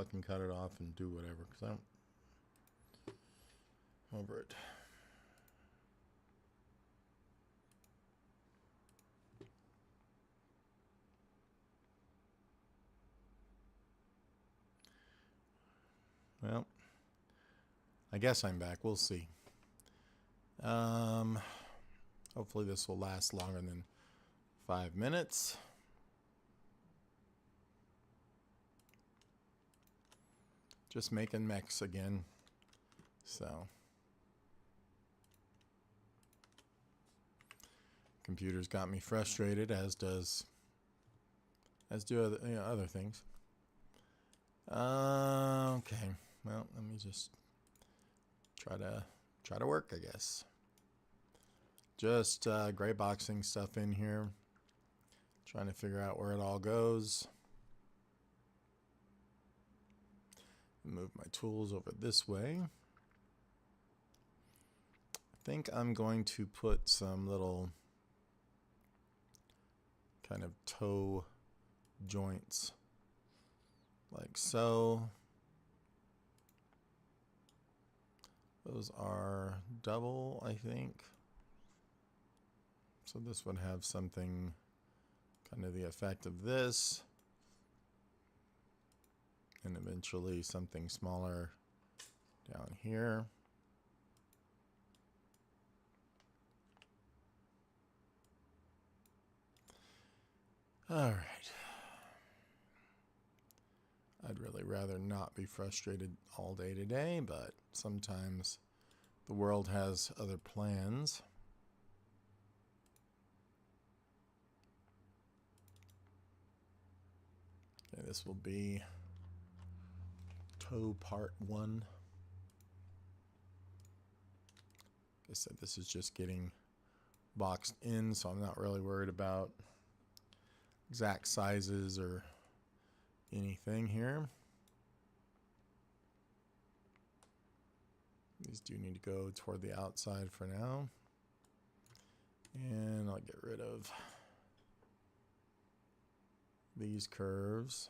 I can cut it off and do whatever, because I'm over it. Well, I guess I'm back. We'll see. Hopefully this will last longer than 5 minutes. Just making mechs again. So computer's got me frustrated, as do other things. Okay. Well, let me just try to work, I guess. Just gray boxing stuff in here. Trying to figure out where it all goes. Move my tools over this way. I think I'm going to put some little kind of toe joints like so. Those are double, I think. So this would have something kind of the effect of this. And eventually something smaller down here. All right. I'd really rather not be frustrated all day today, but sometimes the world has other plans. Okay, this will be toe part 1. Like I said, this is just getting boxed in, so I'm not really worried about exact sizes or anything here. These do need to go toward the outside for now. And I'll get rid of these curves.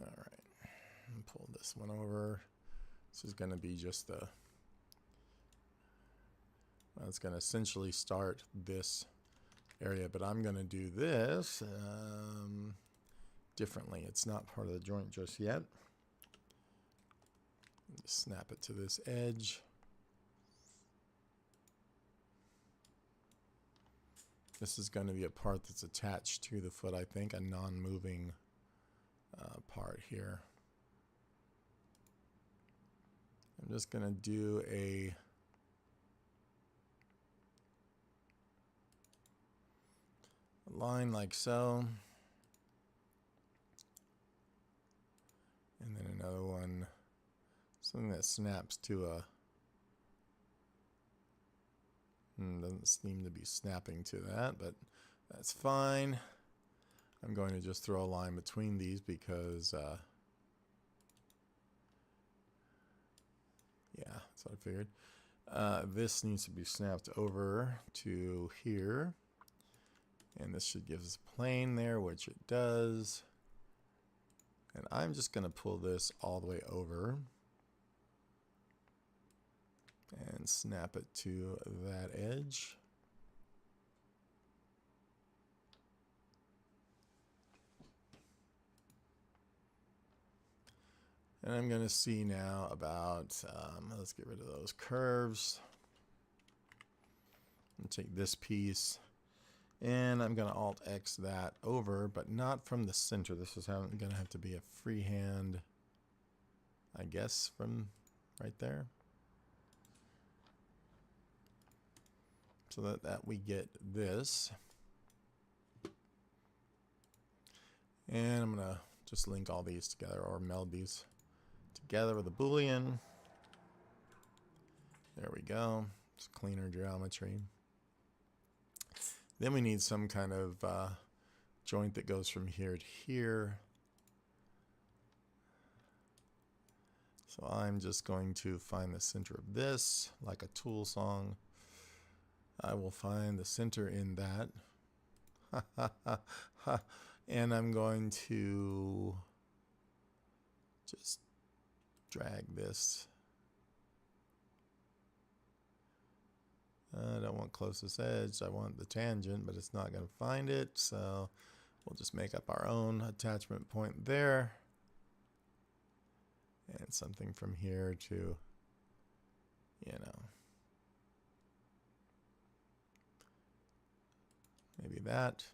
All right, and pull this one over. This is going to be just the, well, it's going to essentially start this area, but I'm going to do this differently. It's not part of the joint just yet. Just snap it to this edge. This is going to be a part that's attached to the foot, I think, a non-moving part here. I'm just going to do a line like so. And then another one, something that snaps to a, doesn't seem to be snapping to that, but that's fine. I'm going to just throw a line between these because, yeah, that's what I figured. This needs to be snapped over to here. And this should give us a plane there, which it does. And I'm just going to pull this all the way over and snap it to that edge. And I'm going to see now about, let's get rid of those curves. And take this piece. And I'm going to Alt-X that over, but not from the center. This is going to have to be a freehand, I guess, from right there. So that we get this. And I'm going to just link all these together or meld these together with a Boolean. There we go. It's cleaner geometry. Then we need some kind of joint that goes from here to here. So I'm just going to find the center of this, like a Tool song. I will find the center in that. And I'm going to just drag this. I don't want closest edge. I want the tangent, but it's not going to find it. So we'll just make up our own attachment point there. And something from here to, you know, maybe that.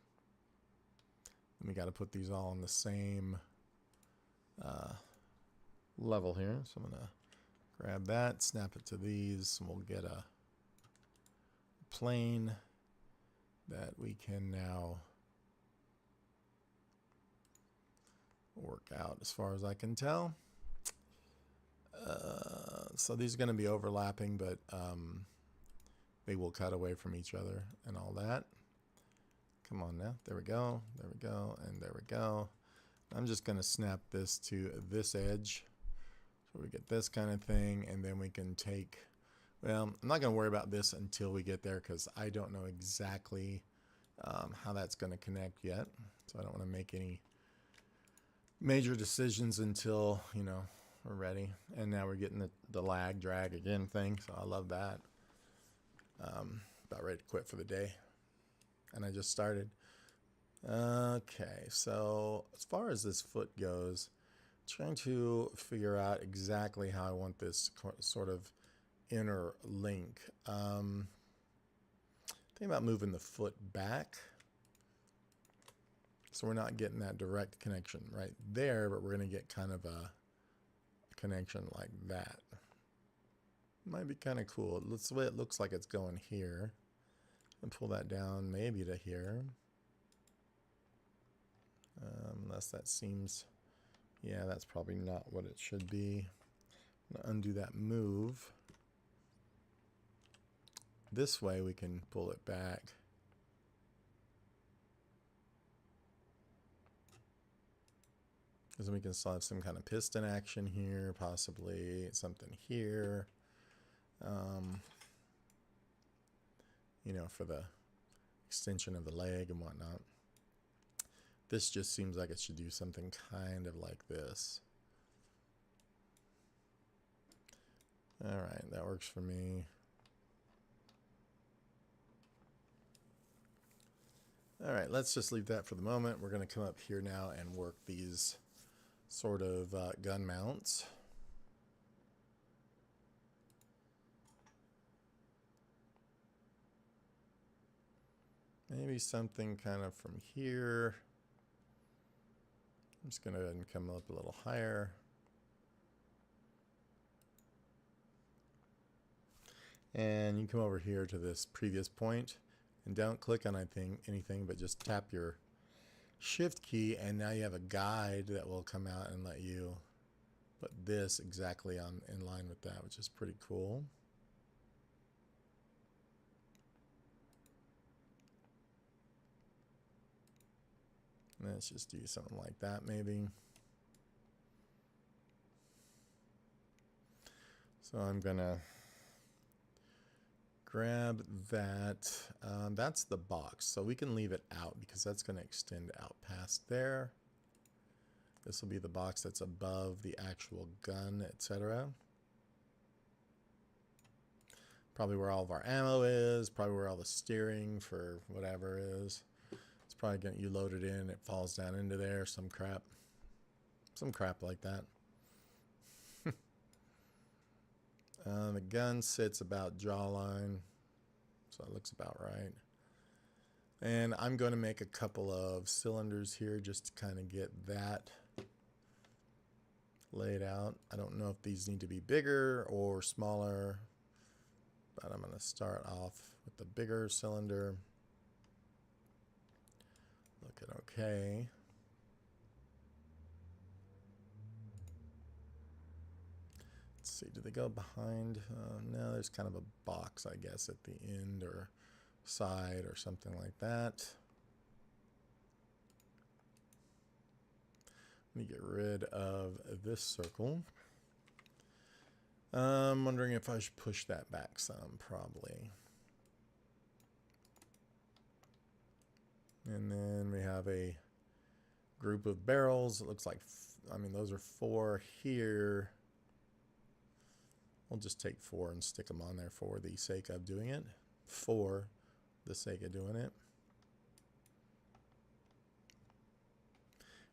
And we got to put these all on the same level here. So I'm going to grab that, snap it to these, and we'll get a plane that we can now work out as far as I can tell. So these are going to be overlapping, but they will cut away from each other and all that. Come on now. There we go. There we go. And there we go. I'm just going to snap this to this edge. So we get this kind of thing, and then we can take, well, I'm not going to worry about this until we get there because I don't know exactly how that's going to connect yet. So I don't want to make any major decisions until, you know, we're ready. And now we're getting the lag drag again thing. So I love that. About ready to quit for the day. And I just started. Okay, so as far as this foot goes, trying to figure out exactly how I want this sort of inner link. Think about moving the foot back. So we're not getting that direct connection right there, but we're going to get kind of a connection like that. Might be kind of cool. That's the way it looks like it's going here. And pull that down maybe to here. Unless that seems, yeah, that's probably not what it should be. I'm going to undo that move. This way we can pull it back. Because we can still have some kind of piston action here, possibly something here. You know, for the extension of the leg and whatnot. This just seems like it should do something kind of like this. All right, that works for me. All right, let's just leave that for the moment. We're going to come up here now and work these sort of gun mounts. Maybe something kind of from here. I'm just going to go ahead and come up a little higher. And you come over here to this previous point and don't click on anything, but just tap your shift key, and now you have a guide that will come out and let you put this exactly in line with that, which is pretty cool. Let's just do something like that maybe. So I'm gonna grab that. That's the box, so we can leave it out because that's going to extend out past there. This will be the box that's above the actual gun, etc. Probably where all of our ammo is, probably where all the steering for whatever is. It's probably going to, you load it in, it falls down into there, some crap like that. The gun sits about jawline, so it looks about right. And I'm going to make a couple of cylinders here just to kind of get that laid out. I don't know if these need to be bigger or smaller, but I'm going to start off with the bigger cylinder. Look at OK. Let's see, do they go behind? No, there's kind of a box, I guess, at the end or side or something like that. Let me get rid of this circle. I'm wondering if I should push that back some, probably. And then we have a group of barrels. It looks like, I mean, those are 4 here. We'll just take 4 and stick them on there for the sake of doing it. 4, the sake of doing it.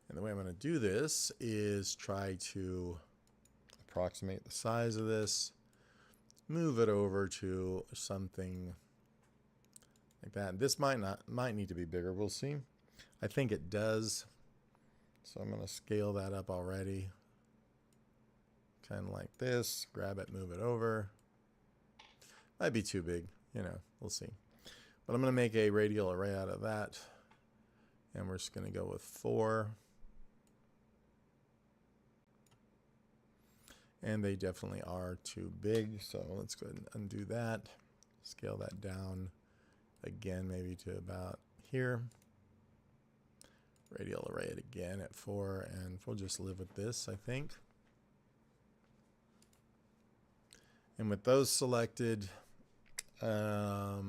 And the way I'm going to do this is try to approximate the size of this, move it over to something like that. This might need to be bigger. We'll see. I think it does. So I'm going to scale that up already. Kind of like this. Grab it, move it over. Might be too big. You know, we'll see. But I'm going to make a radial array out of that. And we're just going to go with 4. And they definitely are too big. So let's go ahead and undo that. Scale that down again, maybe to about here. Radial array it again at 4. And we'll just live with this, I think. And with those selected, or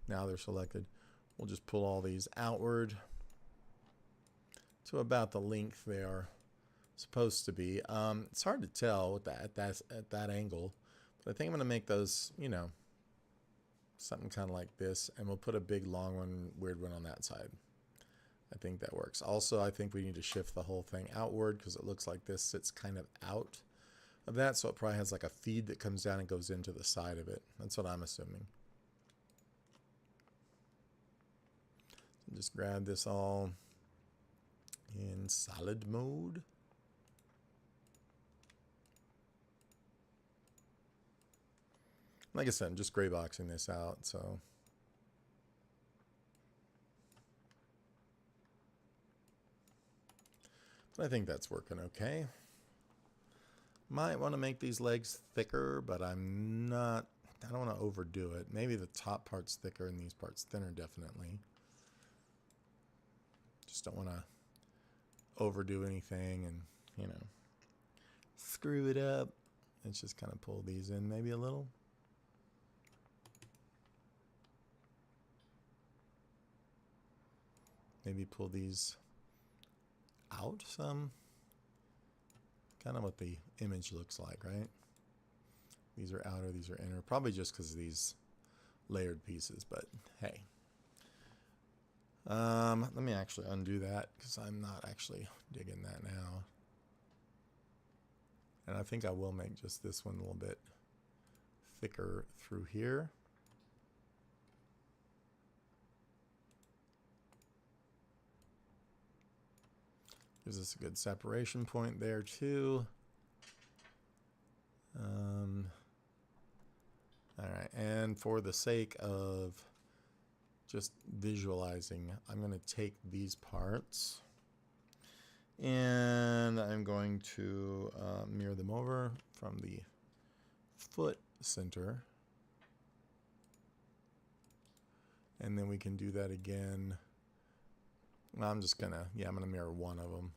now they're selected, we'll just pull all these outward to about the length they are supposed to be. It's hard to tell with that at that angle, but I think I'm going to make those, you know, something kind of like this, and we'll put a big long one, weird one on that side. I think that works. Also, I think we need to shift the whole thing outward because it looks like this sits kind of out of that, so it probably has like a feed that comes down and goes into the side of it. That's what I'm assuming. Just grab this all in solid mode. Like I said, I'm just gray boxing this out, so. But I think that's working okay. Might want to make these legs thicker, but I don't want to overdo it. Maybe the top part's thicker and these parts thinner, definitely. Just don't want to overdo anything and, you know, screw it up. Let's just kind of pull these in maybe a little. Maybe pull these out some. Kind of what the image looks like, right? These are outer, these are inner. Probably just because of these layered pieces, but hey. Let me actually undo that because I'm not actually digging that now. And I think I will make just this one a little bit thicker through here. Gives us a good separation point there too. All right, and for the sake of just visualizing, I'm going to take these parts and I'm going to mirror them over from the foot center. And then we can do that again. I'm just gonna, I'm gonna mirror one of them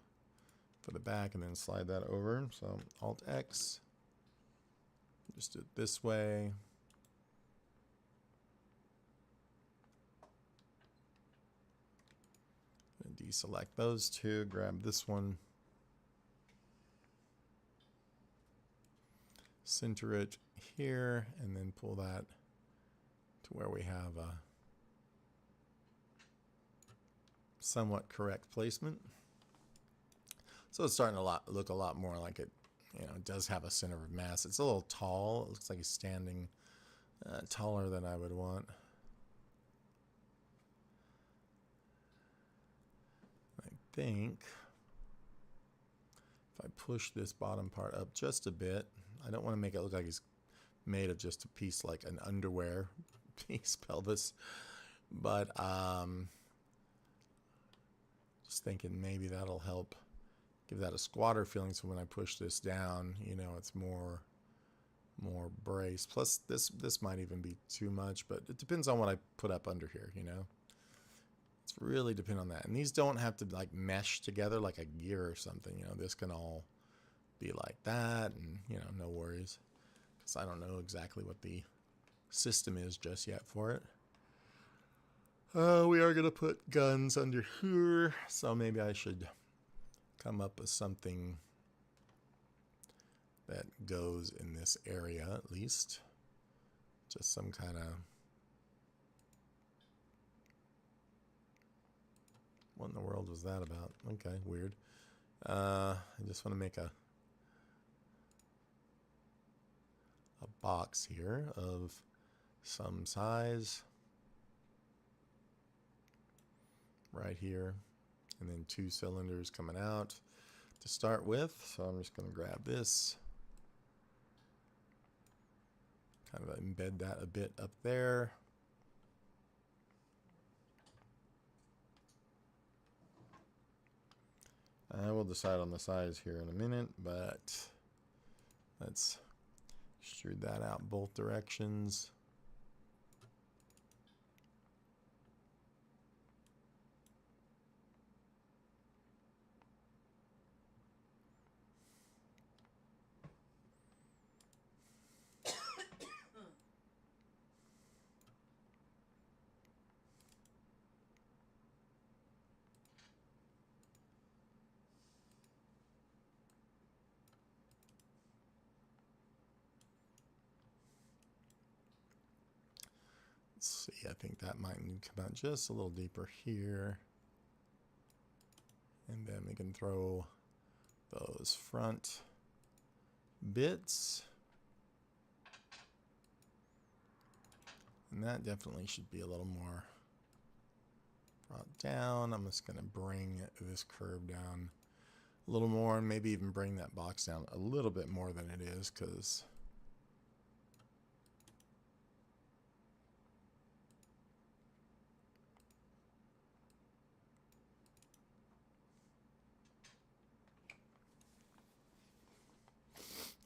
for the back and then slide that over. So Alt X, just do it this way. And deselect those two, grab this one, center it here, and then pull that to where we have a somewhat correct placement. So it's starting to look a lot more like it, it does have a center of mass. It's a little tall. It looks like he's standing taller than I would want. I think if I push this bottom part up just a bit, I don't want to make it look like he's made of just a piece like an underwear piece, pelvis, but just thinking maybe that'll help give that a squatter feeling, so when I push this down, it's more brace. Plus this might even be too much, but it depends on what I put up under here, It's really depend on that. And these don't have to like mesh together like a gear or something, this can all be like that, and no worries, because I don't know exactly what the system is just yet for it. We are going to put guns under here, so maybe I should come up with something that goes in this area at least. Just some kind of... What in the world was that about? Okay, weird. I just want to make a box here of some size right here, and then 2 cylinders coming out to start with. So I'm just going to grab this, kind of embed that a bit up there. I will decide on the size here in a minute, but let's extrude that out both directions. Let's see, I think that might need to come out just a little deeper here. And then we can throw those front bits. And that definitely should be a little more brought down. I'm just going to bring this curve down a little more, and maybe even bring that box down a little bit more than it is, because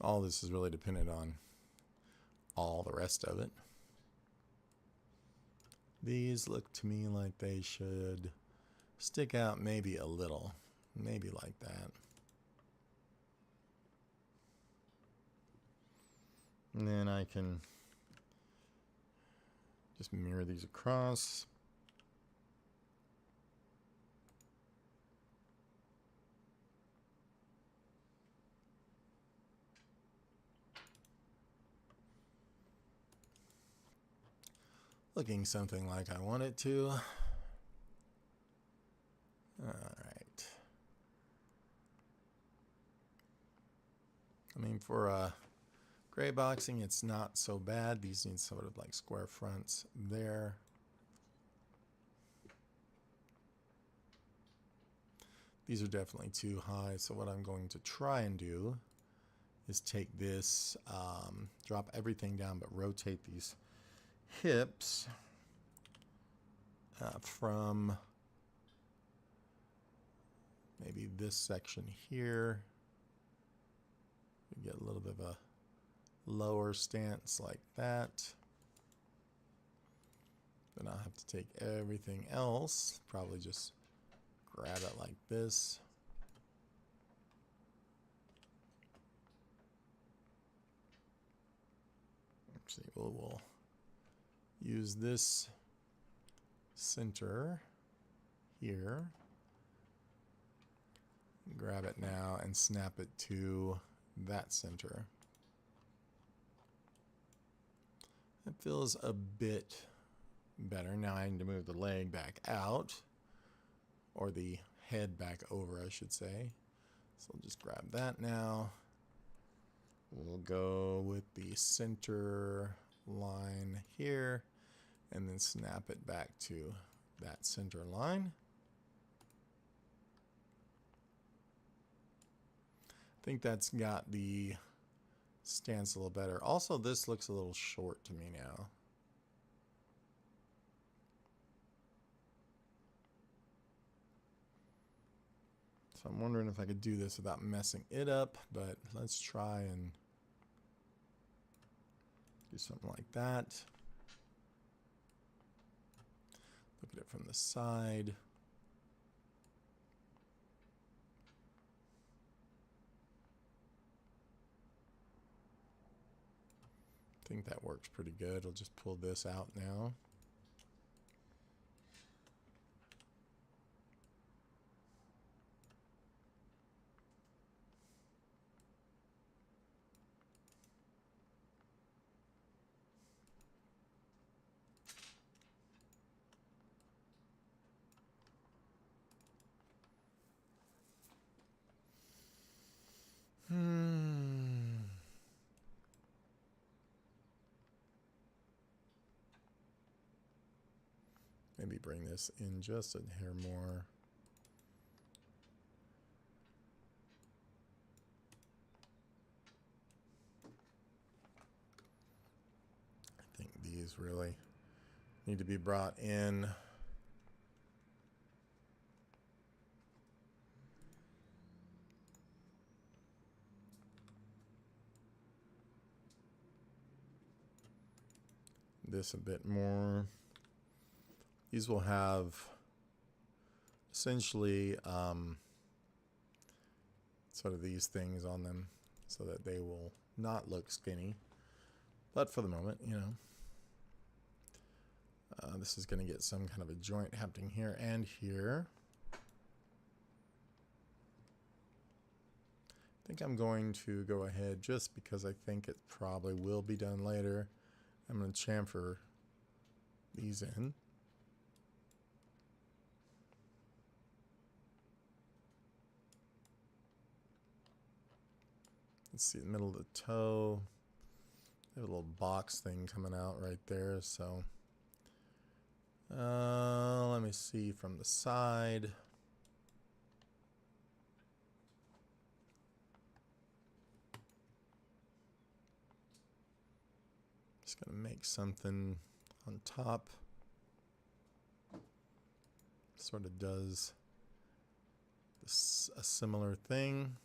all this is really dependent on all the rest of it. These look to me like they should stick out maybe a little, maybe like that. And then I can just mirror these across. Looking something like I want it to. Alright. I mean, for gray boxing, it's not so bad. These need sort of like square fronts there. These are definitely too high, so what I'm going to try and do is take this, drop everything down, but rotate these hips from maybe this section here. We get a little bit of a lower stance like that. Then I'll have to take everything else, probably just grab it like this. Actually, we'll use this center here. Grab it now and snap it to that center. It feels a bit better. Now I need to move the leg back out, or the head back over, I should say. So I'll just grab that now. We'll go with the center line here, and then snap it back to that center line. I think that's got the stance a little better. Also, this looks a little short to me now. So I'm wondering if I could do this without messing it up, but let's try and do something like that. Look at it from the side. think that works pretty good. I'll just pull this out now. Maybe bring this in just a hair more. I think these really need to be brought in. This a bit more. These will have essentially sort of these things on them so that they will not look skinny. But for the moment, you know, this is going to get some kind of a joint happening here and here. I think I'm going to go ahead just because I think it probably will be done later. I'm going to chamfer these in. Let's see, the middle of the toe. I have a little box thing coming out right there, so let me see from the side. Just gonna make something on top. Sort of does this, a similar thing.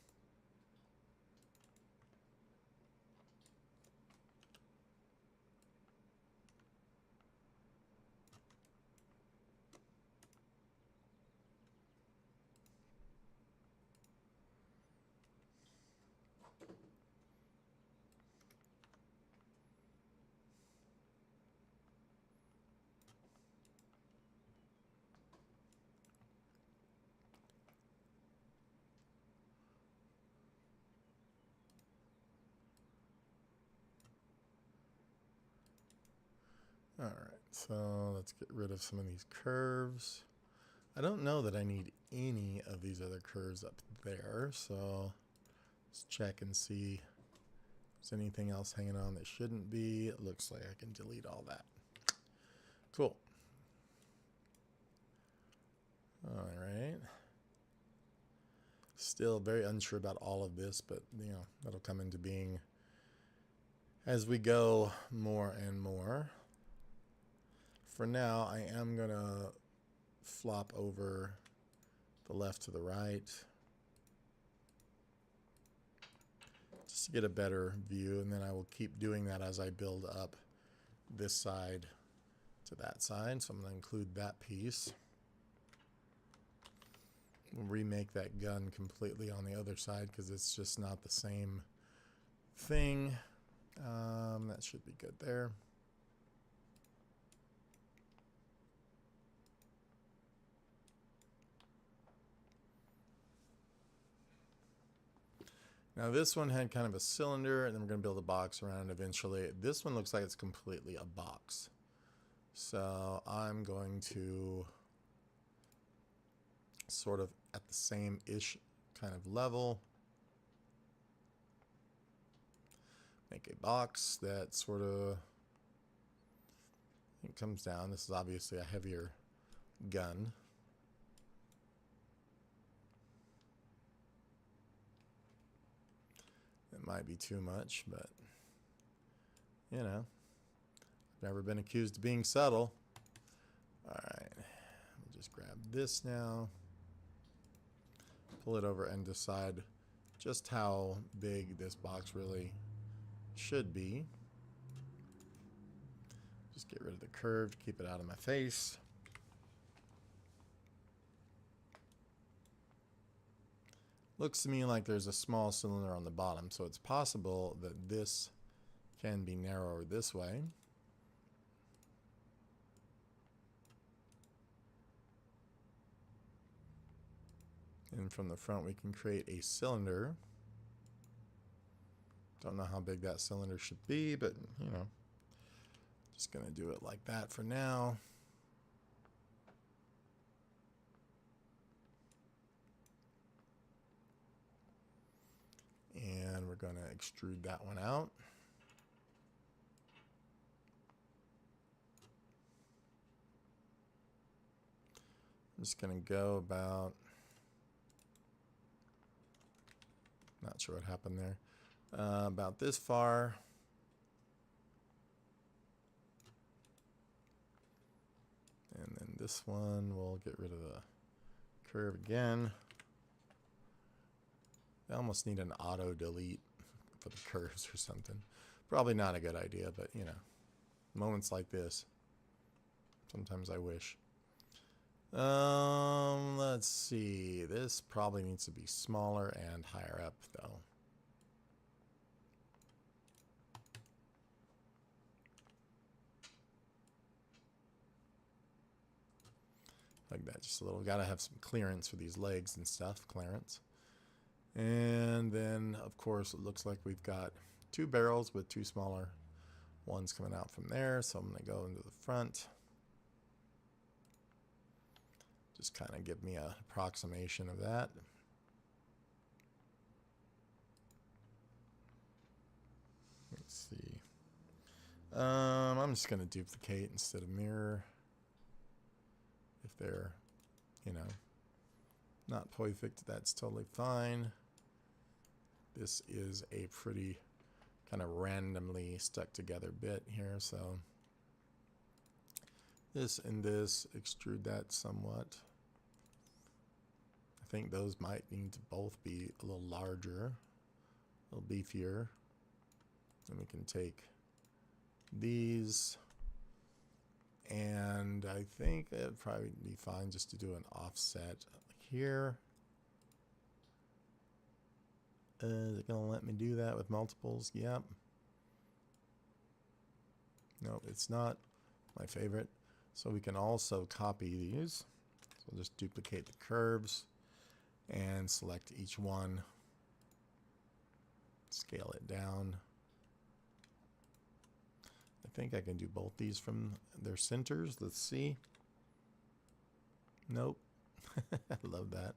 All right, so let's get rid of some of these curves. I don't know that I need any of these other curves up there, so let's check and see if there's anything else hanging on that shouldn't be. It looks like I can delete all that. Cool. All right. Still very unsure about all of this, but you know, that'll come into being as we go more and more. For now, I am going to flop over the left to the right just to get a better view, and then I will keep doing that as I build up this side to that side. So I'm going to include that piece. We'll remake that gun completely on the other side because it's just not the same thing. That should be good there. Now this one had kind of a cylinder, and then we're going to build a box around it eventually. This one looks like it's completely a box. So I'm going to sort of at the same-ish kind of level make a box that sort of, it comes down. This is obviously a heavier gun. It might be too much, but you know, I've never been accused of being subtle. All right, we'll just grab this now, pull it over and decide just how big this box really should be. Just get rid of the curve to keep it out of my face. Looks to me like there's a small cylinder on the bottom, so it's possible that this can be narrower this way. And from the front we can create a cylinder. Don't know how big that cylinder should be, but you know, just gonna do it like that for now. And we're gonna extrude that one out. I'm just gonna go about, not sure what happened there, about this far. And then this one, we'll get rid of the curve again. I almost need an auto delete for the curves or something. Probably not a good idea, but you know, moments like this, sometimes I wish. Let's see. This probably needs to be smaller and higher up, though. Like that, just a little. Gotta have some clearance for these legs and stuff. Clearance. And then, of course, it looks like we've got two barrels with two smaller ones coming out from there. So I'm going to go into the front. Just kind of give me an approximation of that. Let's see. I'm just going to duplicate instead of mirror. If they're, you know, not perfect, that's totally fine. This is a pretty kind of randomly stuck together bit here, so this and this, extrude that somewhat. I think those might need to both be a little larger, a little beefier. And we can take these, and I think it'd probably be fine just to do an offset here. Is it going to let me do that with multiples? Yep. No, it's not my favorite. So we can also copy these. So we'll just duplicate the curves and select each one. Scale it down. I think I can do both these from their centers. Let's see. Nope. I love that.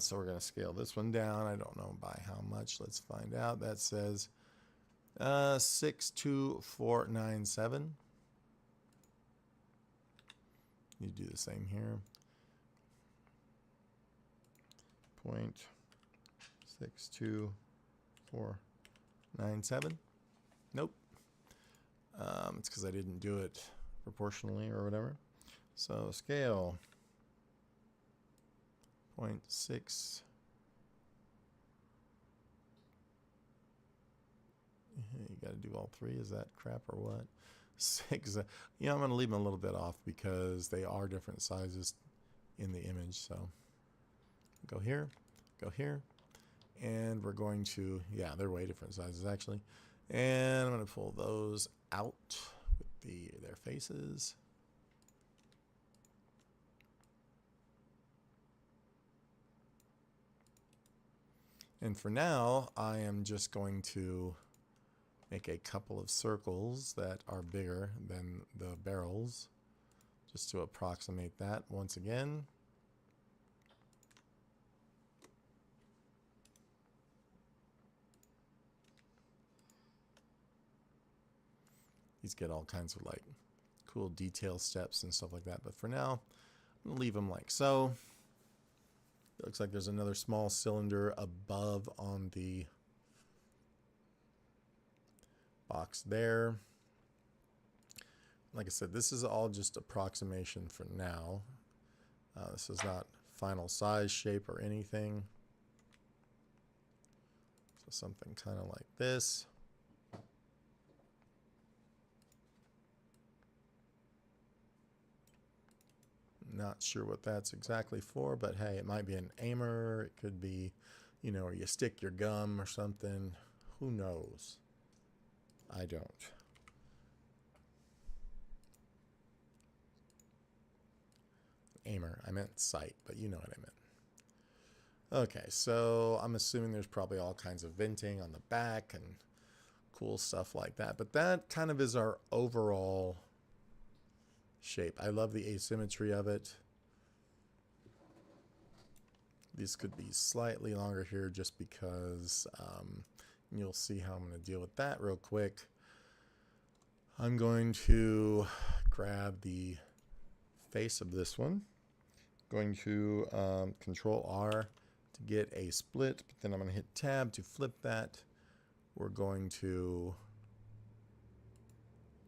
So we're going to scale this one down. I don't know by how much. Let's find out. That says 62497. You do the same here. 0.62497. Nope. It's because I didn't do it proportionally or whatever. So scale 0.6. You got to do all three. Is that crap or what? 6. Yeah, I'm going to leave them a little bit off because they are different sizes in the image. So go here, and we're going to, yeah, they're way different sizes actually. And I'm going to pull those out with their faces. And for now, I am just going to make a couple of circles that are bigger than the barrels, just to approximate that once again. These get all kinds of like cool detail steps and stuff like that, but for now, I'm going to leave them like so. It looks like there's another small cylinder above on the box there. Like I said, this is all just approximation for now. This is not final size, shape, or anything. So something kind of like this. Not sure what that's exactly for, but hey, it might be an aimer. It could be, you know, where you stick your gum or something. Who knows? I don't. Aimer. I meant sight, but you know what I meant. Okay, so I'm assuming there's probably all kinds of venting on the back and cool stuff like that. But that kind of is our overall shape. I love the asymmetry of it. These could be slightly longer here just because you'll see how I'm going to deal with that real quick. I'm going to grab the face of this one. Going to Control R to get a split, but then I'm going to hit Tab to flip that. We're going to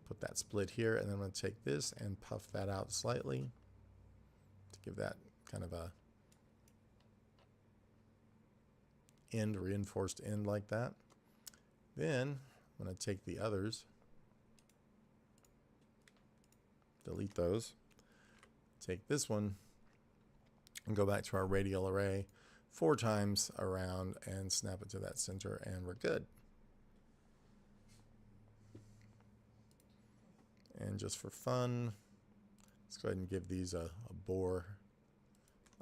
put that split here, and then I'm going to take this and puff that out slightly to give that kind of a end, reinforced end like that. Then I'm going to take the others, delete those, take this one, and go back to our radial array 4 times around and snap it to that center, and we're good. And just for fun, let's go ahead and give these a bore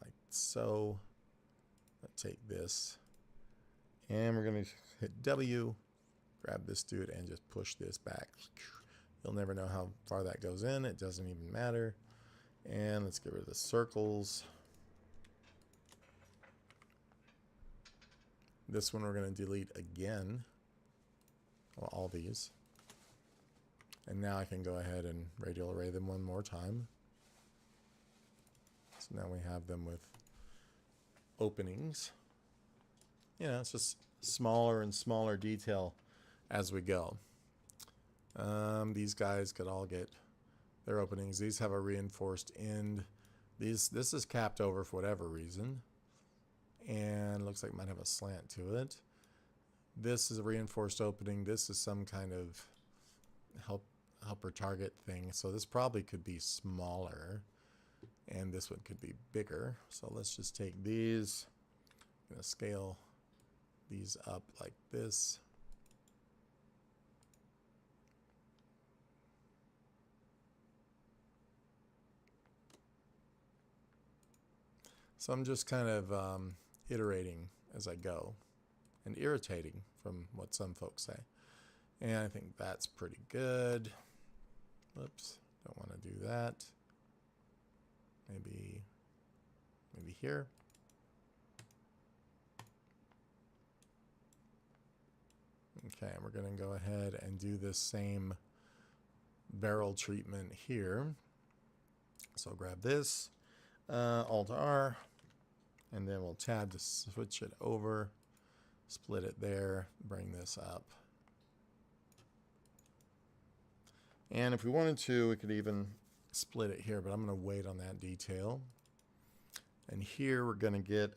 like so. Let's take this, and we're going to hit W, grab this dude, and just push this back. You'll never know how far that goes in. It doesn't even matter. And let's get rid of the circles. This one we're going to delete again. Well, all these. And now I can go ahead and radial array them one more time. So now we have them with openings. You know, it's just smaller and smaller detail as we go. These guys could all get their openings. These have a reinforced end. This is capped over for whatever reason. And looks like it might have a slant to it. This is a reinforced opening. This is some kind of helper target thing. So this probably could be smaller. And this one could be bigger. So let's just take these. I'm going to scale these up like this. So I'm just kind of iterating as I go, and irritating from what some folks say. And I think that's pretty good. Whoops, don't want to do that. Maybe here. Okay, we're going to go ahead and do this same barrel treatment here. So I'll grab this, Alt R, and then we'll tab to switch it over, split it there, bring this up. And if we wanted to, we could even split it here, but I'm going to wait on that detail. And here we're going to get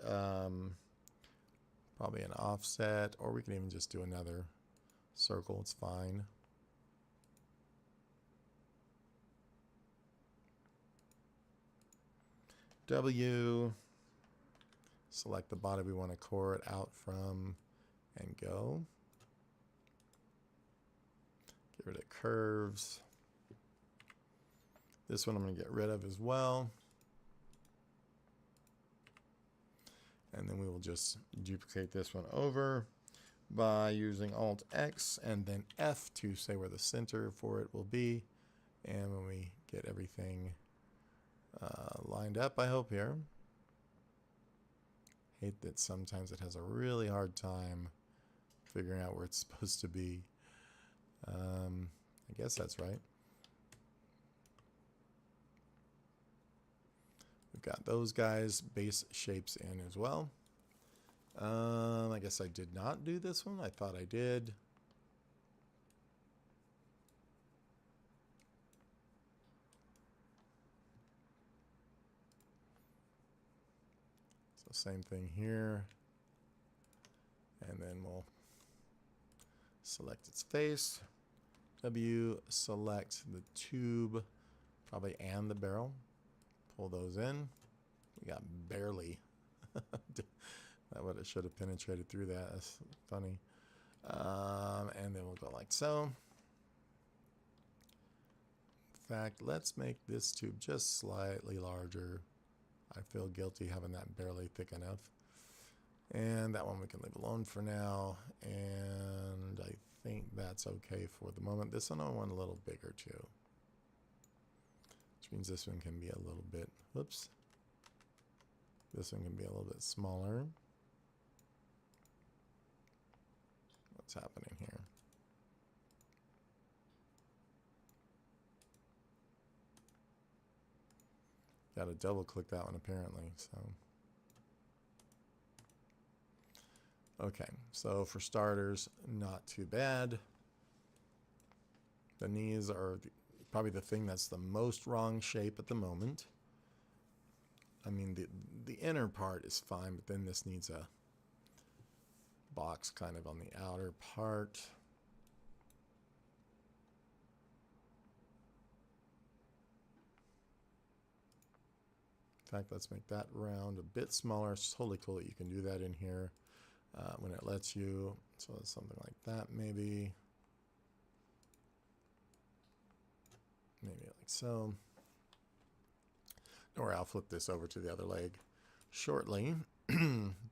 probably an offset, or we can even just do another circle. It's fine. W, select the body we want to core it out from, and go. Get rid of curves. This one I'm going to get rid of as well. And then we will just duplicate this one over by using Alt X and then F to say where the center for it will be. And when we get everything lined up, I hope here. Hate that sometimes it has a really hard time figuring out where it's supposed to be. I guess that's right. We've got those guys base shapes in as well. I guess I did not do this one. I thought I did. So same thing here. And then we'll select its face. W, select the tube, probably, and the barrel. Pull those in. We got barely. That would have should have penetrated through that. That's funny. And then we'll go like so. fact, let's make this tube just slightly larger. I feel guilty having that barely thick enough. And that one we can leave alone for now. And I think that's okay for the moment. This one I want a little bigger too. Which means this one can be a little bit, whoops. This one can be a little bit smaller. What's happening here? Got to double click that one apparently, so. Okay, so for starters, not too bad. The knees are probably the thing that's the most wrong shape at the moment. I mean, the inner part is fine, but then this needs a box kind of on the outer part. In fact, let's make that round a bit smaller. It's totally cool that you can do that in here when it lets you. So it's something like that, maybe. Maybe like so. Don't worry, I'll flip this over to the other leg shortly.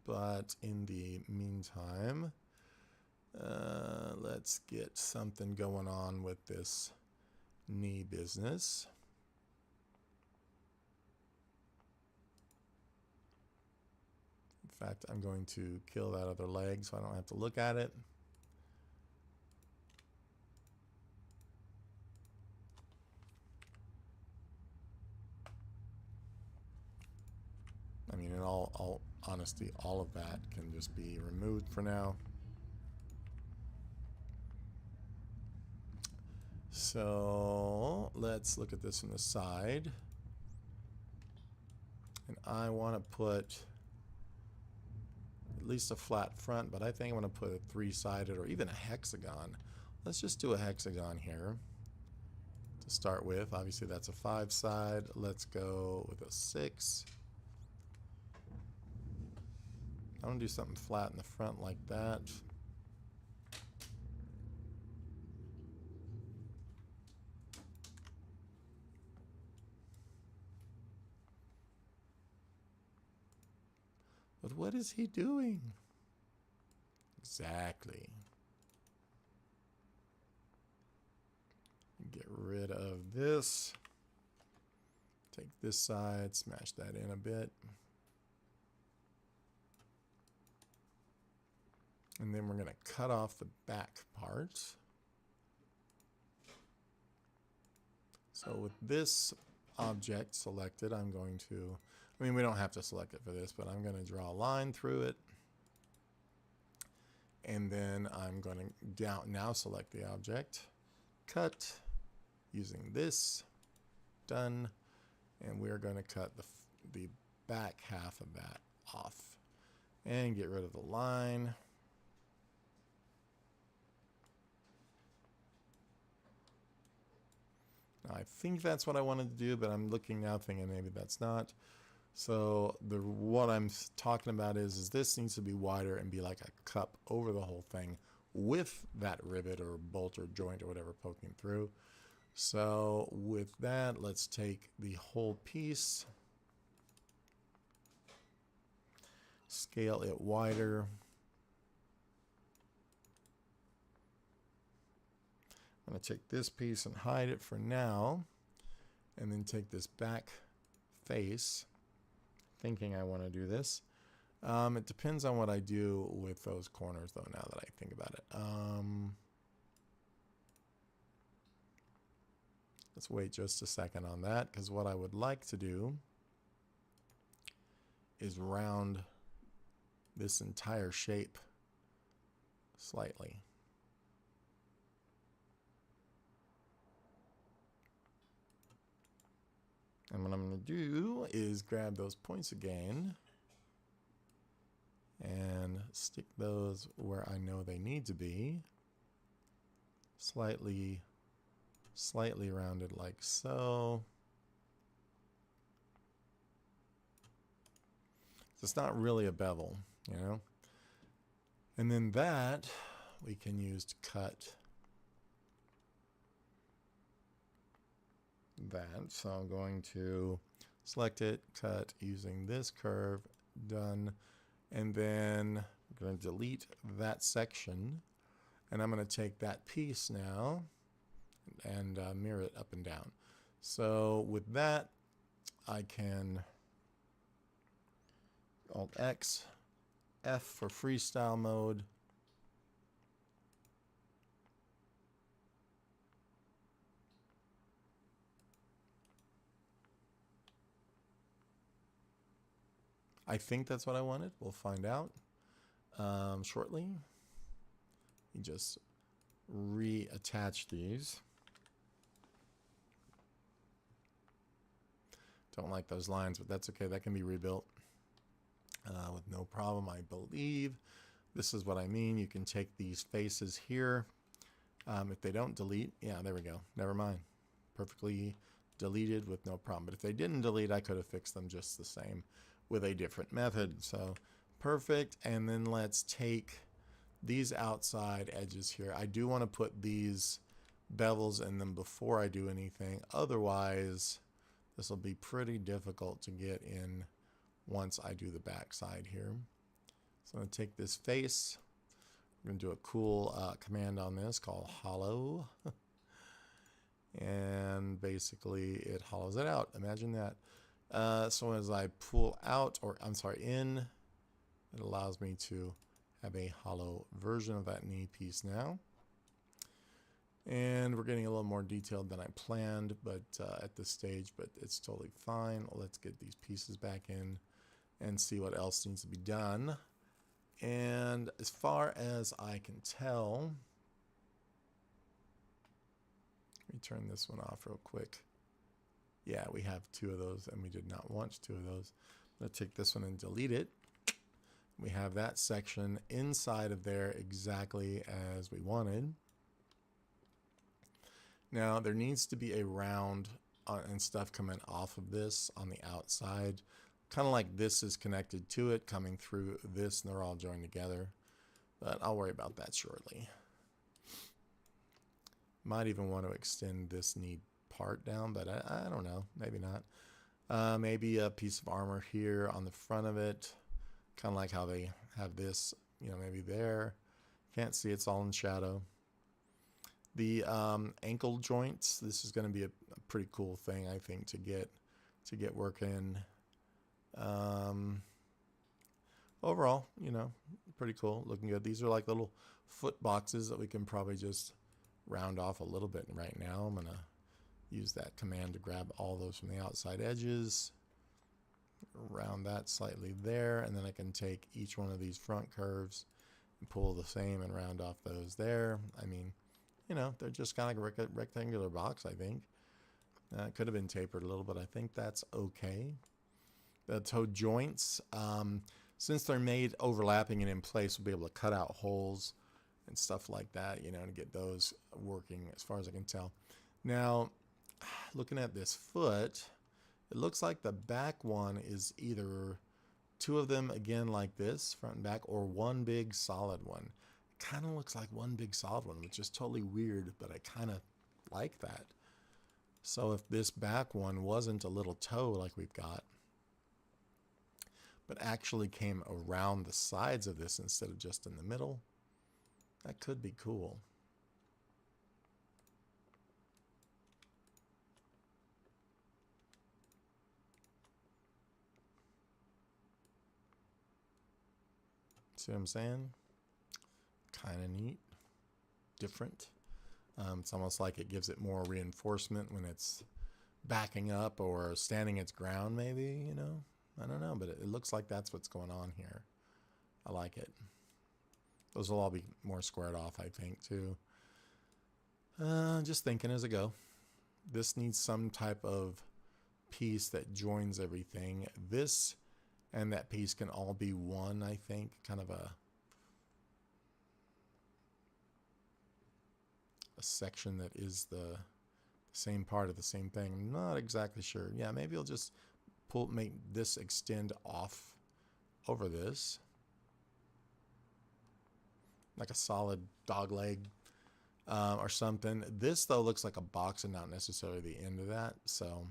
But in the meantime, let's get something going on with this knee business. In fact, I'm going to kill that other leg so I don't have to look at it. I mean, in all honesty, all of that can just be removed for now. So let's look at this from the side. And I want to put at least a flat front, but I think I want to put a three-sided or even a hexagon. Let's just do a hexagon here to start with. Obviously that's a 5-side. Let's go with a 6. I want to do something flat in the front like that. But what is he doing? Exactly. Get rid of this. Take this side, smash that in a bit. And then we're going to cut off the back part. So with this object selected, I'm going to, I mean, we don't have to select it for this, but I'm going to draw a line through it. And then I'm going to now select the object, cut, using this, done. And we're going to cut the back half of that off and get rid of the line. Now, I think that's what I wanted to do, but I'm looking now thinking maybe that's not. So what I'm talking about is this needs to be wider and be like a cup over the whole thing with that rivet or bolt or joint or whatever poking through. So with that, let's take the whole piece, scale it wider. I'm going to take this piece and hide it for now, and then take this back face, thinking I want to do this. It depends on what I do with those corners, though, now that I think about it. Let's wait just a second on that, because what I would like to do is round this entire shape slightly. And what I'm going to do is grab those points again and stick those where I know they need to be. Slightly rounded like so. It's not really a bevel, you know? And then that we can use to cut that. So I'm going to select it, cut using this curve, done. And then I'm going to delete that section. And I'm going to take that piece now and mirror it up and down. So with that, I can Alt X, F for freestyle mode. I think that's what I wanted. We'll find out shortly. You just reattach these. Don't like those lines, but that's okay. That can be rebuilt with no problem, I believe. This is what I mean. You can take these faces here. If they don't delete, yeah, there we go. Never mind. Perfectly deleted with no problem. But if they didn't delete, I could have fixed them just the same with a different method. So perfect. And then let's take these outside edges here. I do want to put these bevels in them before I do anything. Otherwise, this will be pretty difficult to get in once I do the back side here. So I'm going to take this face. I'm going to do a cool command on this called hollow. And basically it hollows it out. Imagine that. So as I pull out, or I'm sorry, in, it allows me to have a hollow version of that knee piece now. And we're getting a little more detailed than I planned, but at this stage, but it's totally fine. Let's get these pieces back in and see what else needs to be done. And as far as I can tell, let me turn this one off real quick. Yeah, we have two of those, and we did not want two of those. I'm going to take this one and delete it. We have that section inside of there exactly as we wanted. Now, there needs to be a round and stuff coming off of this on the outside. Kind of like this is connected to it, coming through this, and they're all joined together. But I'll worry about that shortly. Might even want to extend this knee part down, but I don't know. Maybe not. Maybe a piece of armor here on the front of it. Kind of like how they have this, you know, maybe there. Can't see, it's all in shadow. The ankle joints, this is going to be a pretty cool thing, I think, to get working. Overall, you know, pretty cool, looking good. These are like little foot boxes that we can probably just round off a little bit right now. I'm going to use that command to grab all those from the outside edges, round that slightly there, and then I can take each one of these front curves and pull the same and round off those there. I mean, you know, they're just kind of like a rectangular box, I think. It could have been tapered a little, but I think that's okay. The toe joints, since they're made overlapping and in place, we'll be able to cut out holes and stuff like that, you know, to get those working as far as I can tell. Now, looking at this foot, it looks like the back one is either two of them again like this, front and back, or one big solid one. Kind of looks like one big solid one, which is totally weird, but I kind of like that. So if this back one wasn't a little toe like we've got, but actually came around the sides of this instead of just in the middle, that could be cool. See what I'm saying? Kind of neat, different. It's almost like it gives it more reinforcement when it's backing up or standing its ground, maybe, you know? I don't know, but it looks like that's what's going on here. I like it. Those will all be more squared off, I think, too. Just thinking as I go. This needs some type of piece that joins everything. This and that piece can all be one, I think, kind of a section that is the same part of the same thing. I'm not exactly sure. Yeah, maybe I'll just make this extend off over this like a solid dog leg. or something. This though looks like a box and not necessarily the end of that, so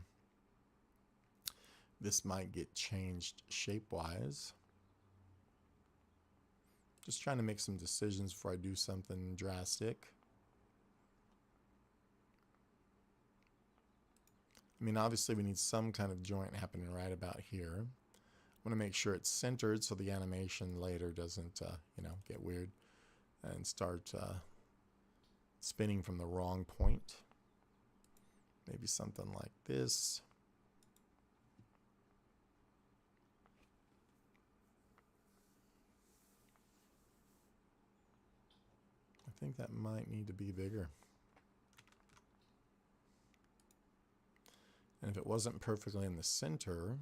this might get changed shape-wise. Just trying to make some decisions before I do something drastic. I mean, obviously we need some kind of joint happening right about here. I want to make sure it's centered so the animation later doesn't, you know, get weird and start spinning from the wrong point. Maybe something like this. I think that might need to be bigger. And if it wasn't perfectly in the center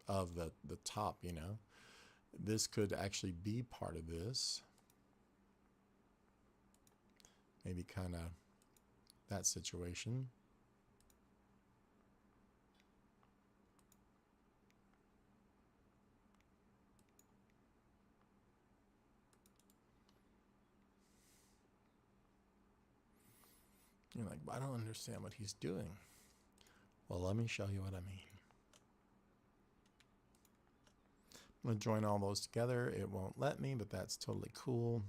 of the top, you know, this could actually be part of this. Maybe kind of that situation. You're like, I don't understand what he's doing. Well, let me show you what I mean. I'm going to join all those together. It won't let me, but that's totally cool.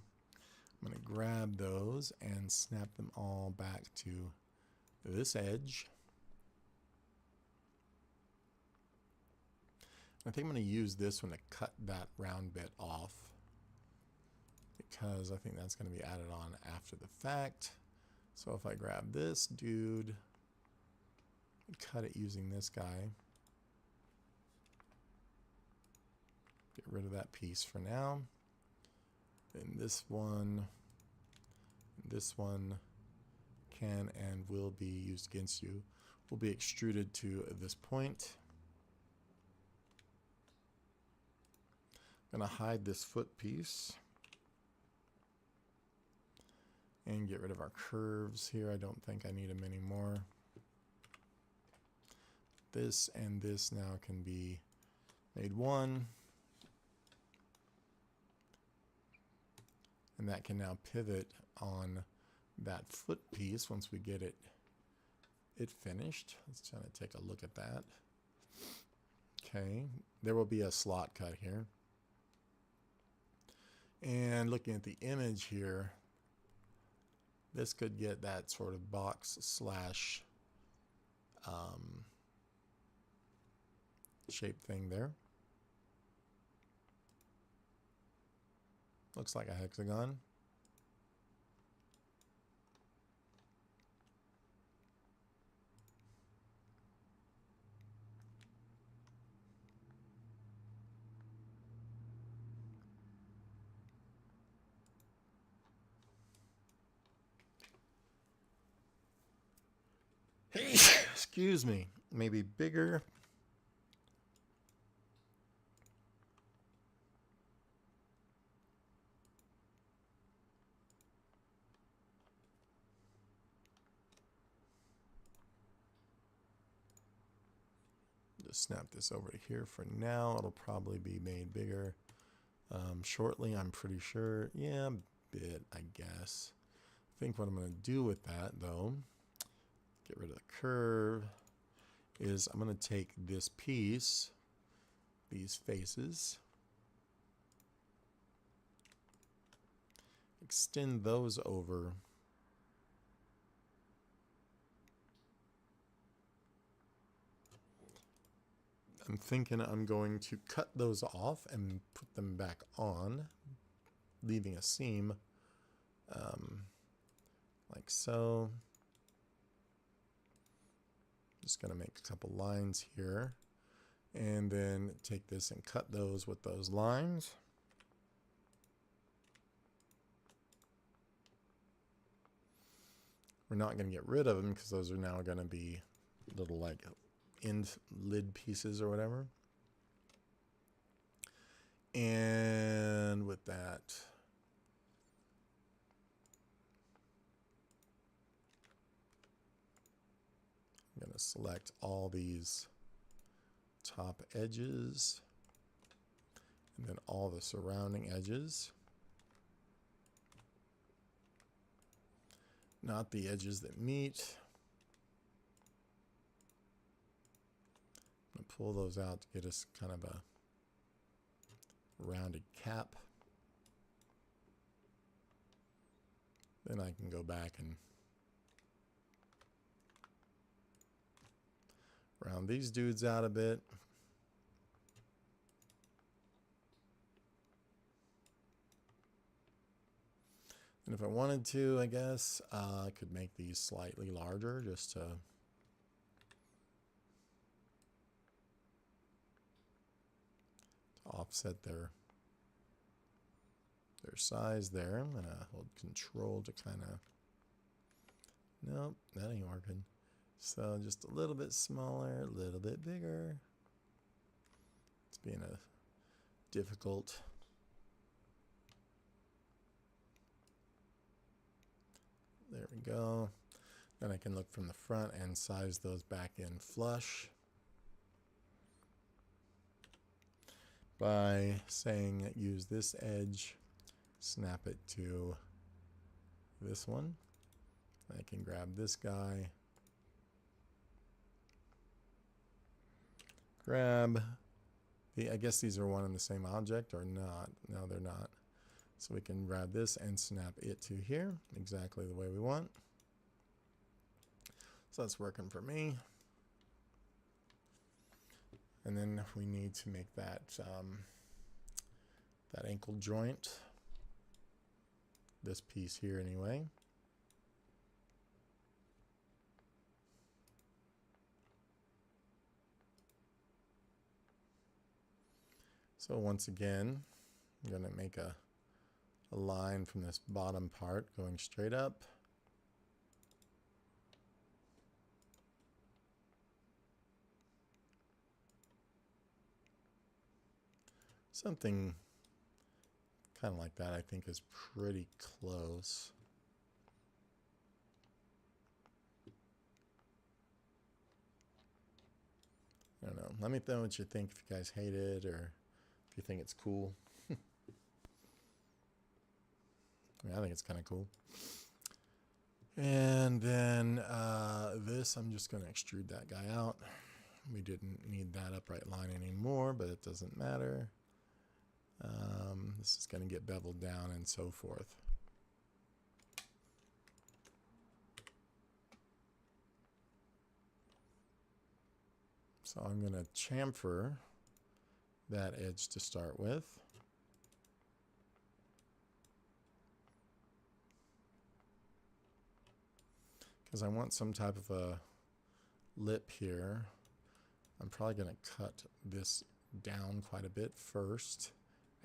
I'm going to grab those and snap them all back to this edge. I think I'm going to use this one to cut that round bit off, because I think that's going to be added on after the fact. So if I grab this dude, cut it using this guy, get rid of that piece for now. Then this one can and will be used against you, will be extruded to this point. I'm going to hide this foot piece and get rid of our curves here. I don't think I need them anymore. This and this now can be made one. And that can now pivot on that foot piece once we get it finished. Let's try to take a look at that. Okay, there will be a slot cut here. And looking at the image here, this could get that sort of box slash shape thing there. Looks like a hexagon. Excuse me, maybe bigger. Just snap this over to here for now. It'll probably be made bigger shortly, I'm pretty sure. Yeah, a bit, I guess. I think what I'm going to do with that, though, get rid of the curve, is I'm going to take this piece, these faces, extend those over. I'm thinking I'm going to cut those off and put them back on, leaving a seam like so. Just going to make a couple lines here, and then take this and cut those with those lines. We're not going to get rid of them because those are now going to be little like end lid pieces or whatever. And with that, I'm going to select all these top edges and then all the surrounding edges. not the edges that meet. I'm going to pull those out to get us kind of a rounded cap. Then I can go back and round these dudes out a bit. And if I wanted to, I guess, I could make these slightly larger just to offset their size there. I'm going to hold control to kind of, nope, that ain't working. So just a little bit smaller, a little bit bigger. It's being a difficult. There we go. Then I can look from the front and size those back in flush by saying use this edge, snap it to this one. I can grab this guy, grab the, I guess these are one and the same object or not. No, they're not. So we can grab this and snap it to here, exactly the way we want. So that's working for me. And then we need to make that that ankle joint, this piece here anyway. So once again, I'm going to make a line from this bottom part going straight up. Something kind of like that, I think, is pretty close. I don't know. Let me know what you think, if you guys hate it or if you think it's cool. I mean, I think it's kind of cool. And then this, I'm just going to extrude that guy out. We didn't need that upright line anymore, but it doesn't matter. This is going to get beveled down and so forth. So I'm going to chamfer that edge to start with. Because I want some type of a lip here. I'm probably going to cut this down quite a bit first.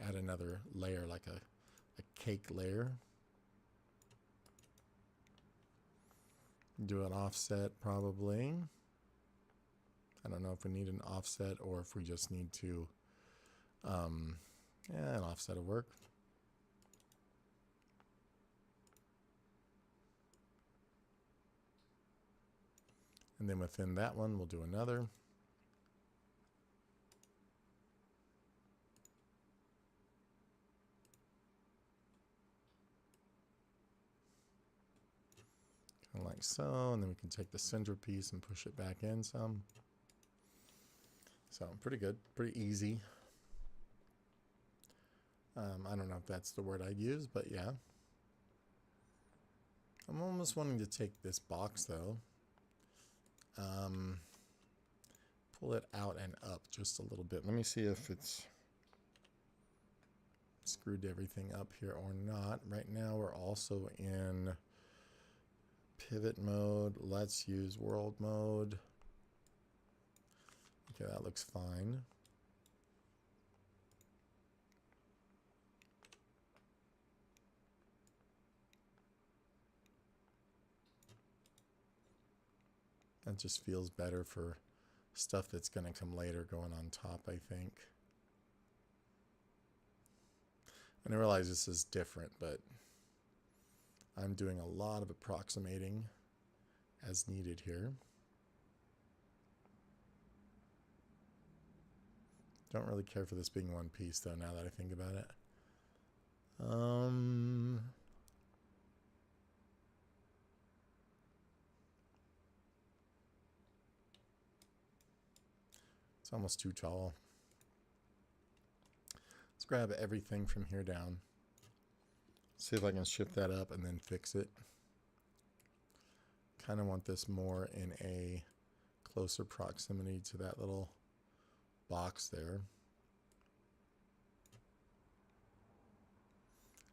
Add another layer, like a cake layer. Do an offset probably. I don't know if we need an offset or if we just need to, yeah, an offset will work. And then within that one, we'll do another. Kind of like so, and then we can take the center piece and push it back in some. So pretty good, pretty easy. I don't know if that's the word I'd use, but yeah. I'm almost wanting to take this box though. Pull it out and up just a little bit. Let me see if it's screwed everything up here or not. Right now we're also in pivot mode. Let's use world mode. Okay, that looks fine. That just feels better for stuff that's going to come later going on top, I think. And I realize this is different, but I'm doing a lot of approximating as needed here. Don't really care for this being one piece though, now that I think about it. It's almost too tall. Let's grab everything from here down. See if I can shift that up and then fix it. Kind of want this more in a closer proximity to that little box there.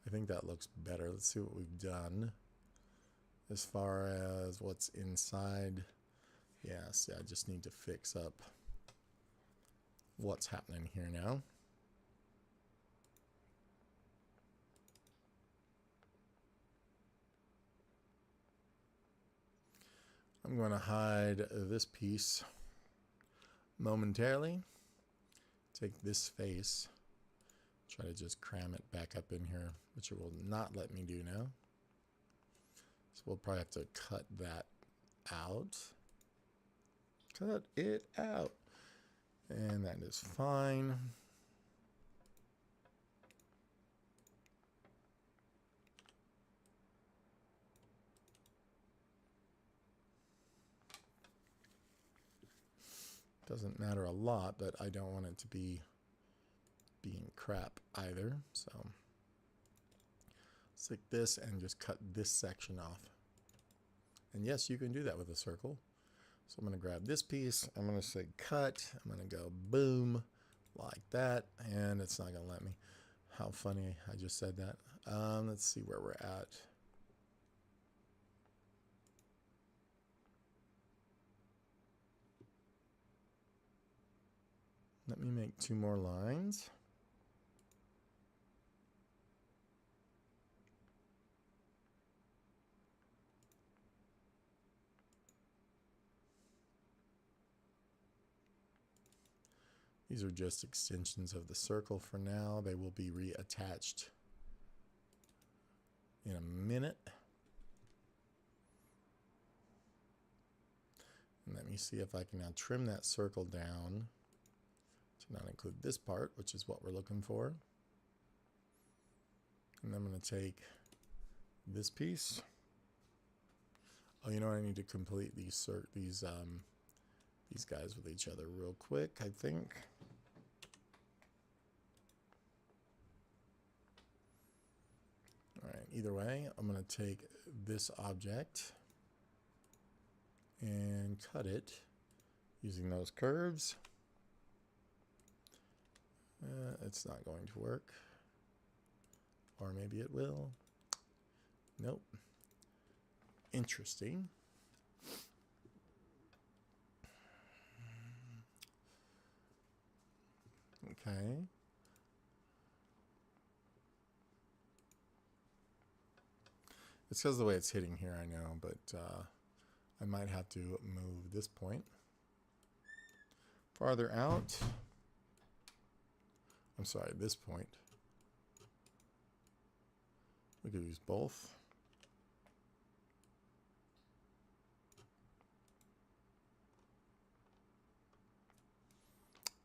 I think that looks better. Let's see what we've done as far as what's inside. Yeah, see, I just need to fix up what's happening here now. I'm going to hide this piece momentarily. Take this face, try to just cram it back up in here, which it will not let me do now. So we'll probably have to cut that out. Cut it out. And that is fine. Doesn't matter a lot, but I don't want it to be being crap either. So let's take this and just cut this section off. And yes, you can do that with a circle. So I'm going to grab this piece. I'm going to say cut. I'm going to go boom like that. And it's not going to let me. How funny I just said that. Let's see where we're at. Let me make 2 more lines. These are just extensions of the circle for now. They will be reattached in a minute. And let me see if I can now trim that circle down to not include this part, which is what we're looking for. And I'm going to take this piece. Oh, you know what? I need to complete these guys with each other real quick, I think. All right, either way, I'm going to take this object and cut it using those curves. It's not going to work. Or maybe it will. Nope. Interesting. Okay. It's because of the way it's hitting here, I know, but I might have to move this point farther out. I'm sorry, this point. We could use both.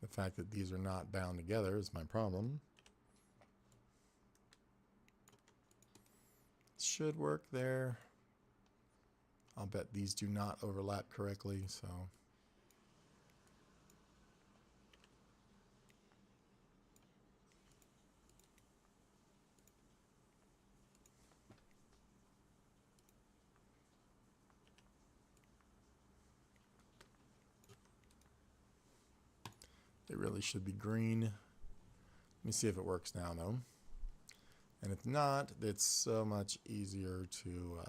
The fact that these are not bound together is my problem. Should work there. I'll bet these do not overlap correctly, so. They really should be green. Let me see if it works now, though. And if not, it's so much easier to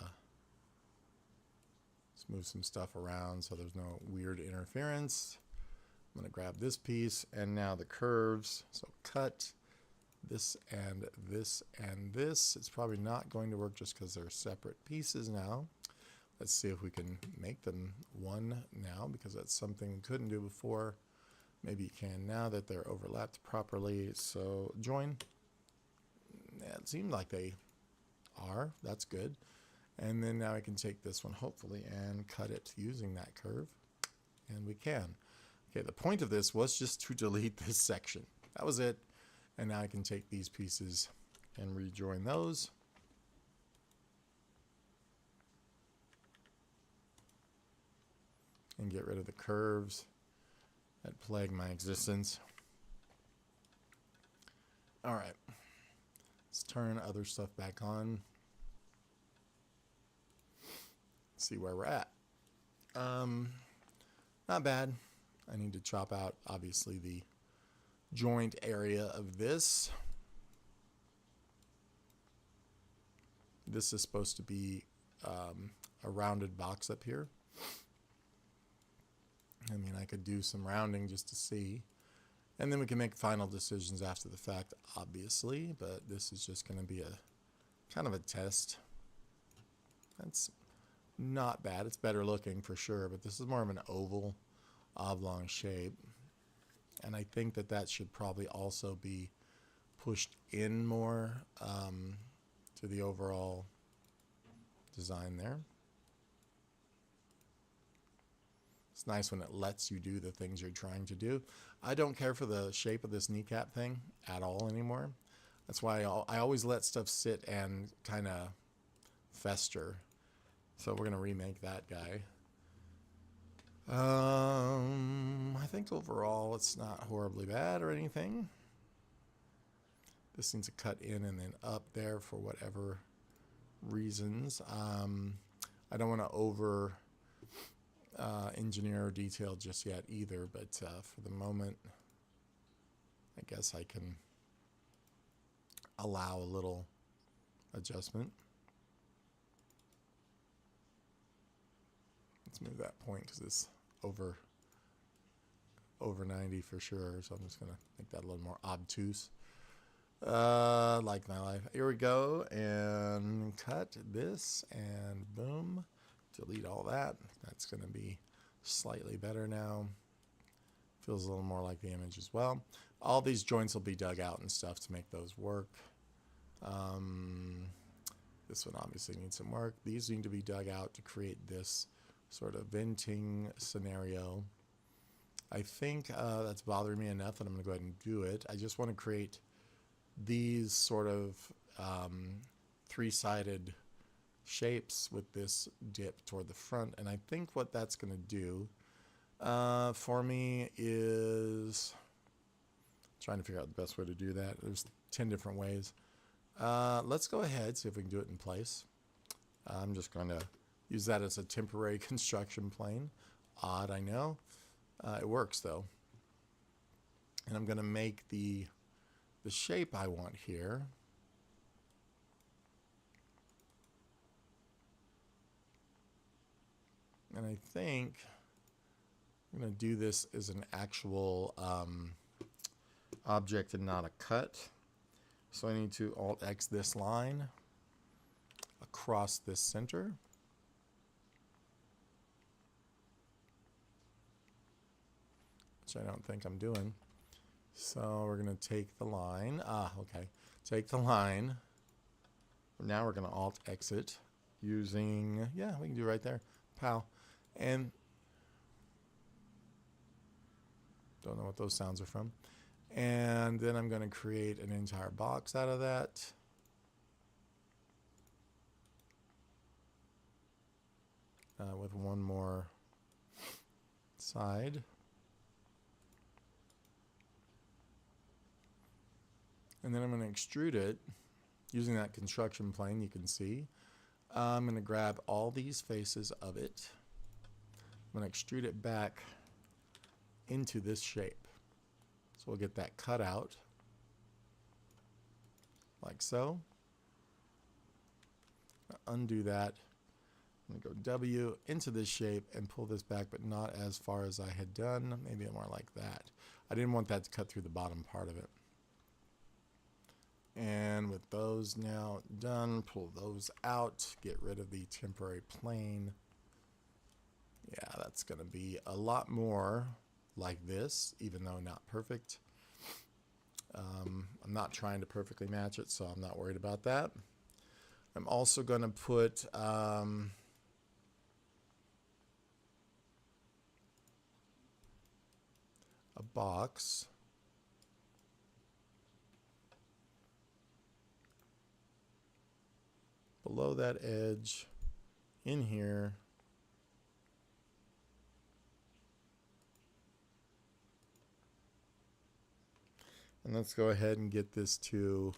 just move some stuff around so there's no weird interference. I'm going to grab this piece and now the curves. So cut this and this and this. It's probably not going to work just because they're separate pieces now. Let's see if we can make them one now, because that's something we couldn't do before. Maybe you can now that they're overlapped properly. So join. Yeah, it seemed like they are. That's good. And then now I can take this one, hopefully, and cut it using that curve. And we can. Okay, the point of this was just to delete this section. That was it. And now I can take these pieces and rejoin those. And get rid of the curves. that plague my existence. All right, let's turn other stuff back on. See where we're at. Not bad. I need to chop out, obviously, the joint area of this. This is supposed to be a rounded box up here. I mean, I could do some rounding just to see. And then we can make final decisions after the fact, obviously. But this is just going to be a kind of a test. That's not bad. It's better looking for sure. But this is more of an oval, oblong shape. And I think that that should probably also be pushed in more to the overall design there. It's nice when it lets you do the things you're trying to do. I don't care for the shape of this kneecap thing at all anymore. That's why I always let stuff sit and kind of fester. So we're going to remake that guy. I think overall it's not horribly bad or anything. This needs to cut in and then up there for whatever reasons. I don't want to over engineer or detail just yet either, but for the moment, I guess I can allow a little adjustment. Let's move that point because it's over 90 for sure, so I'm just going to make that a little more obtuse. Like my life. Here we go, and cut this, and boom, delete all that. That's going to be slightly better now. Feels a little more like the image as well. All these joints will be dug out and stuff to make those work. This one obviously needs some work. These need to be dug out to create this sort of venting scenario. I think that's bothering me enough that I'm going to go ahead and do it. I just want to create these sort of three-sided shapes with this dip toward the front, and I think what that's going to do for me is trying to figure out the best way to do that. There's 10 different ways. Let's go ahead, see if we can do it in place. I'm just going to use that as a temporary construction plane. Odd, I know. It works though. And I'm going to make the shape I want here. And I think I'm going to do this as an actual object and not a cut. So I need to Alt-X this line across this center. Which I don't think I'm doing. So we're going to take the line. Okay. Take the line. Now we're going to Alt-X it using, yeah, we can do right there. Pow. And don't know what those sounds are from. And then I'm going to create an entire box out of that. With one more side. And then I'm going to extrude it using that construction plane you can see. I'm going to grab all these faces of it. I'm going to extrude it back into this shape. So we'll get that cut out like so. Undo that. I'm going to go W into this shape and pull this back, but not as far as I had done. Maybe more like that. I didn't want that to cut through the bottom part of it. And with those now done, pull those out, get rid of the temporary plane. Yeah, that's going to be a lot more like this, even though not perfect. I'm not trying to perfectly match it, so I'm not worried about that. I'm also going to put a box below that edge in here. And let's go ahead and get this to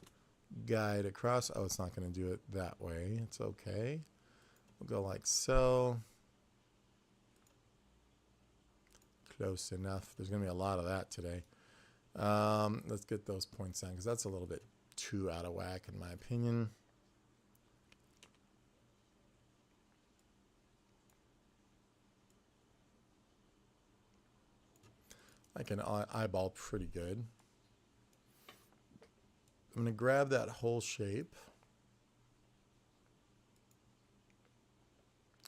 guide across. Oh, it's not going to do it that way. It's okay. We'll go like so. Close enough. There's going to be a lot of that today. Let's get those points down because that's a little bit too out of whack in my opinion. I can eyeball pretty good. I'm going to grab that whole shape.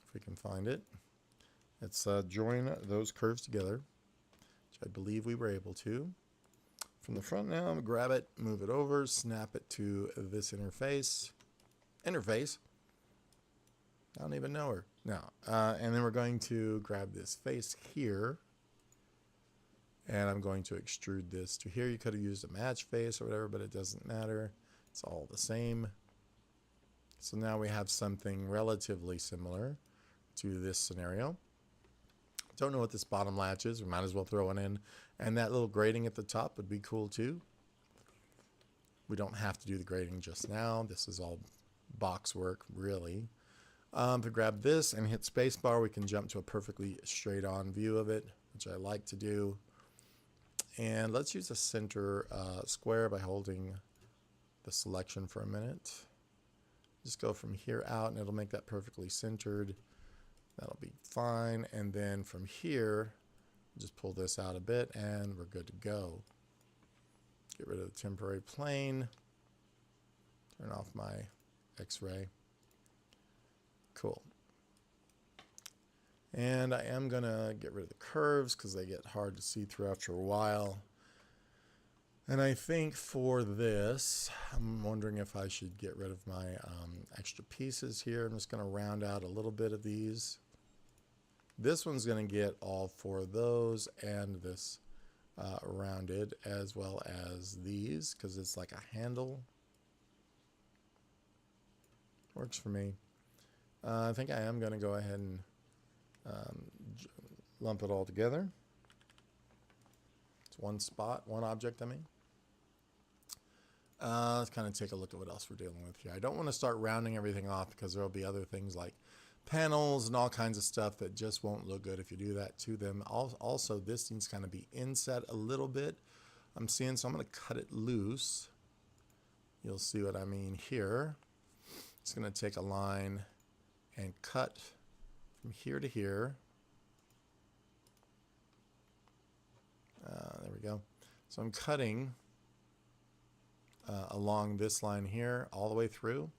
If we can find it. Let's join those curves together, which I believe we were able to. From the front now, I'm going to grab it, move it over, snap it to this interface. Interface? I don't even know her. No. And then we're going to grab this face here. And I'm going to extrude this to here. You could have used a match face or whatever, but it doesn't matter. It's all the same. So now we have something relatively similar to this scenario. Don't know what this bottom latch is. We might as well throw it in. And that little grating at the top would be cool too. We don't have to do the grating just now. This is all box work, really. If we grab this and hit spacebar, we can jump to a perfectly straight on view of it, which I like to do. And let's use a center square by holding the selection for a minute. Just go from here out and it'll make that perfectly centered. That'll be fine. And then from here, just pull this out a bit and we're good to go. Get rid of the temporary plane. Turn off my X-ray. Cool. And I am going to get rid of the curves because they get hard to see through after a while. And I think for this, I'm wondering if I should get rid of my extra pieces here. I'm just going to round out a little bit of these. This one's going to get all four of those and this rounded, as well as these, because it's like a handle. Works for me. I think I am going to go ahead and lump it all together. It's one spot, one object, I mean. Let's kind of take a look at what else we're dealing with here. I don't want to start rounding everything off because there will be other things like panels and all kinds of stuff that just won't look good if you do that to them. Also, this needs to kind of be inset a little bit. I'm seeing, so I'm going to cut it loose. You'll see what I mean here. It's going to take a line and cut from here to here. There we go. So I'm cutting along this line here all the way through,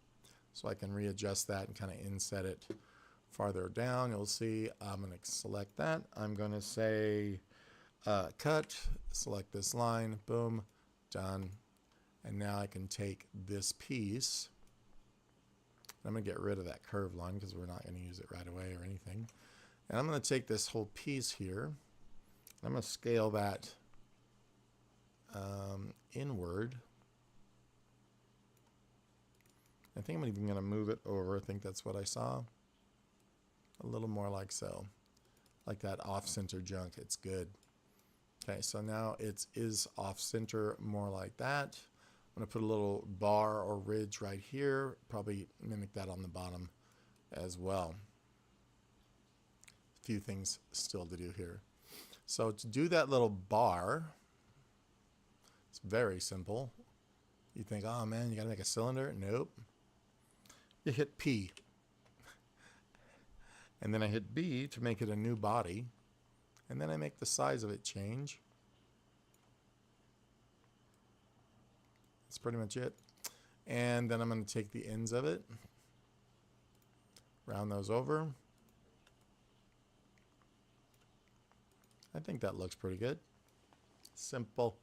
so I can readjust that and kind of inset it farther down. You'll see I'm going to select that. I'm going to say cut, select this line, boom, done. And now I can take this piece. I'm going to get rid of that curved line because we're not going to use it right away or anything. And I'm going to take this whole piece here. I'm going to scale that inward. I think I'm even going to move it over. I think that's what I saw. A little more like so. Like that off-center junk. It's good. Okay, so now it is off-center more like that. I'm going to put a little bar or ridge right here. Probably mimic that on the bottom as well. A few things still to do here. So to do that little bar, it's very simple. You think, oh man, you got to make a cylinder? Nope. You hit P. And then I hit B to make it a new body. And then I make the size of it change. That's pretty much it. And then I'm going to take the ends of it, round those over. I think that looks pretty good. Simple.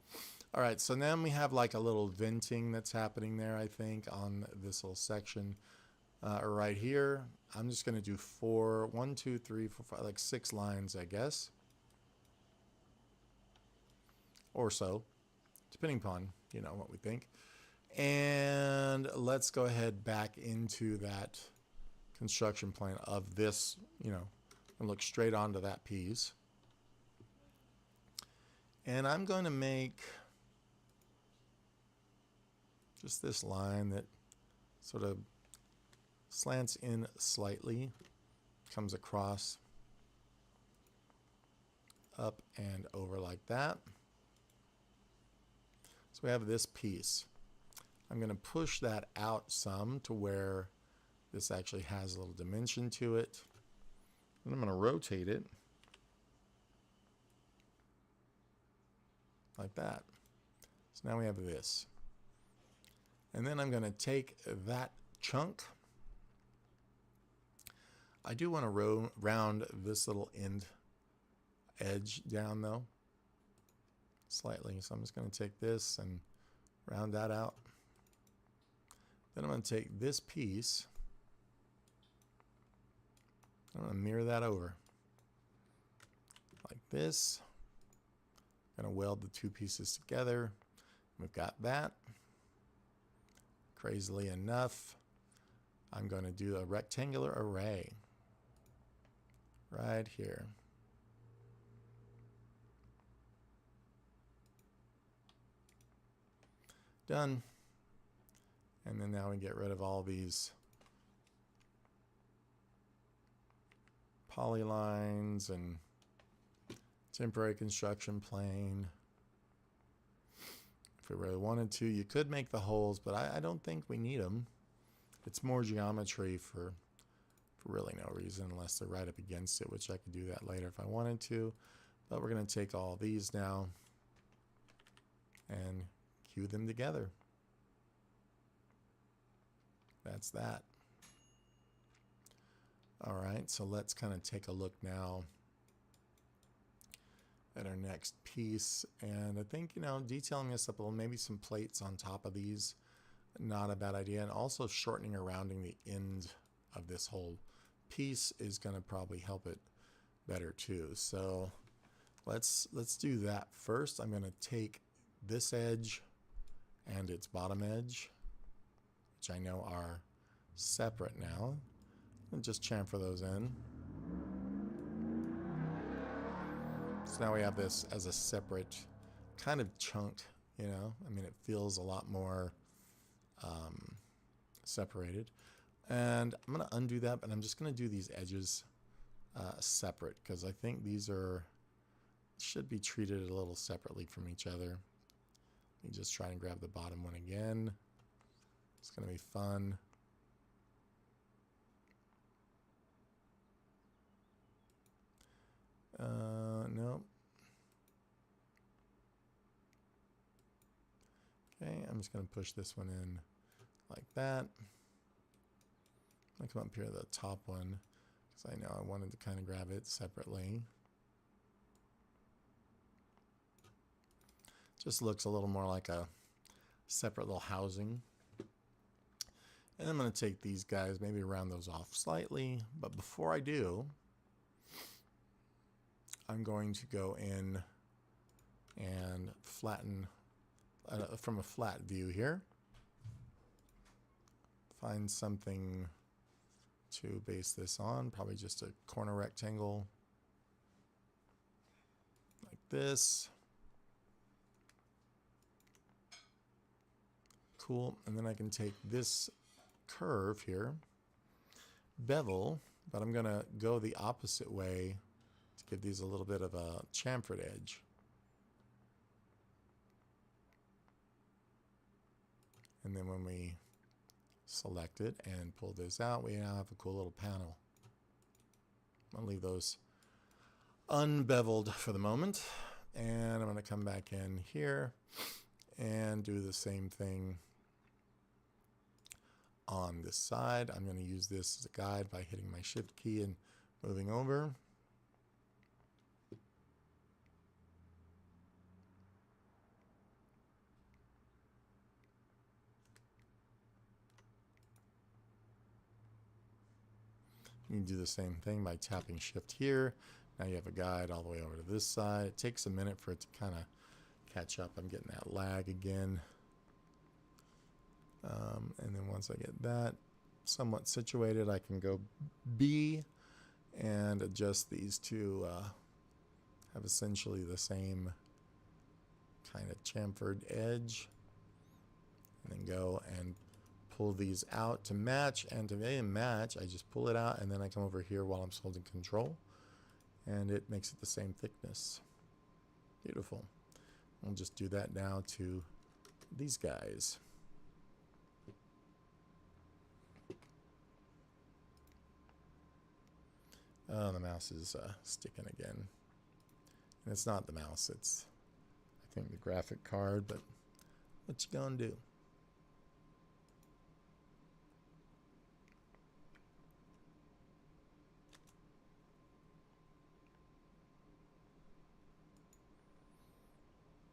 All right, so then we have like a little venting that's happening there, I think, on this little section right here. I'm just going to do 1, 2, 3, 4, 5, like 6 lines, I guess. Or so, depending upon, you know, what we think. And let's go ahead back into that construction plane of this, you know, and look straight onto that piece. And I'm going to make just this line that sort of slants in slightly, comes across, up and over like that. So we have this piece. I'm going to push that out some to where this actually has a little dimension to it. And I'm going to rotate it like that. So now we have this. And then I'm going to take that chunk. I do want to round this little end edge down though, slightly. So I'm just going to take this and round that out. Then I'm going to take this piece. I'm going to mirror that over like this. I'm going to weld the two pieces together. We've got that. Crazily enough, I'm going to do a rectangular array right here. Done. And then now we get rid of all these polylines and temporary construction plane. If we really wanted to, you could make the holes, but I don't think we need them. It's more geometry for really no reason unless they're right up against it, which I could do that later if I wanted to. But we're going to take all these now and cue them together. That's that. All right, so let's kind of take a look now at our next piece. And I think, you know, detailing this up a little, maybe some plates on top of these, not a bad idea. And also shortening or rounding the end of this whole piece is going to probably help it better too. So let's do that first. I'm going to take this edge and its bottom edge, which I know are separate now, and just chamfer those in. So now we have this as a separate kind of chunk, you know. I mean, it feels a lot more separated. And I'm going to undo that, but I'm just going to do these edges separate because I think these should be treated a little separately from each other. Let me just try and grab the bottom one again. It's going to be fun. Nope. Okay, I'm just going to push this one in like that. I'll come up here to the top one because I know I wanted to kind of grab it separately. Just looks a little more like a separate little housing. And I'm going to take these guys, maybe round those off slightly. But before I do, I'm going to go in and flatten from a flat view here. Find something to base this on, probably just a corner rectangle like this. Cool, and then I can take this curve here, bevel, but I'm gonna go the opposite way to give these a little bit of a chamfered edge. And then when we select it and pull this out, we now have a cool little panel. I'll leave those unbeveled for the moment. And I'm going to come back in here and do the same thing on this side. I'm going to use this as a guide by hitting my shift key and moving over. You can do the same thing by tapping shift here. Now you have a guide all the way over to this side. It takes a minute for it to kind of catch up. I'm getting that lag again. And then once I get that somewhat situated, I can go B and adjust these to have essentially the same kind of chamfered edge. and then go and pull these out to match, and to match I just pull it out and then I come over here while I'm holding control and it makes it the same thickness. Beautiful. We'll just do that now to these guys. Oh, the mouse is sticking again. And it's not the mouse, it's I think the graphic card, but what you gonna do?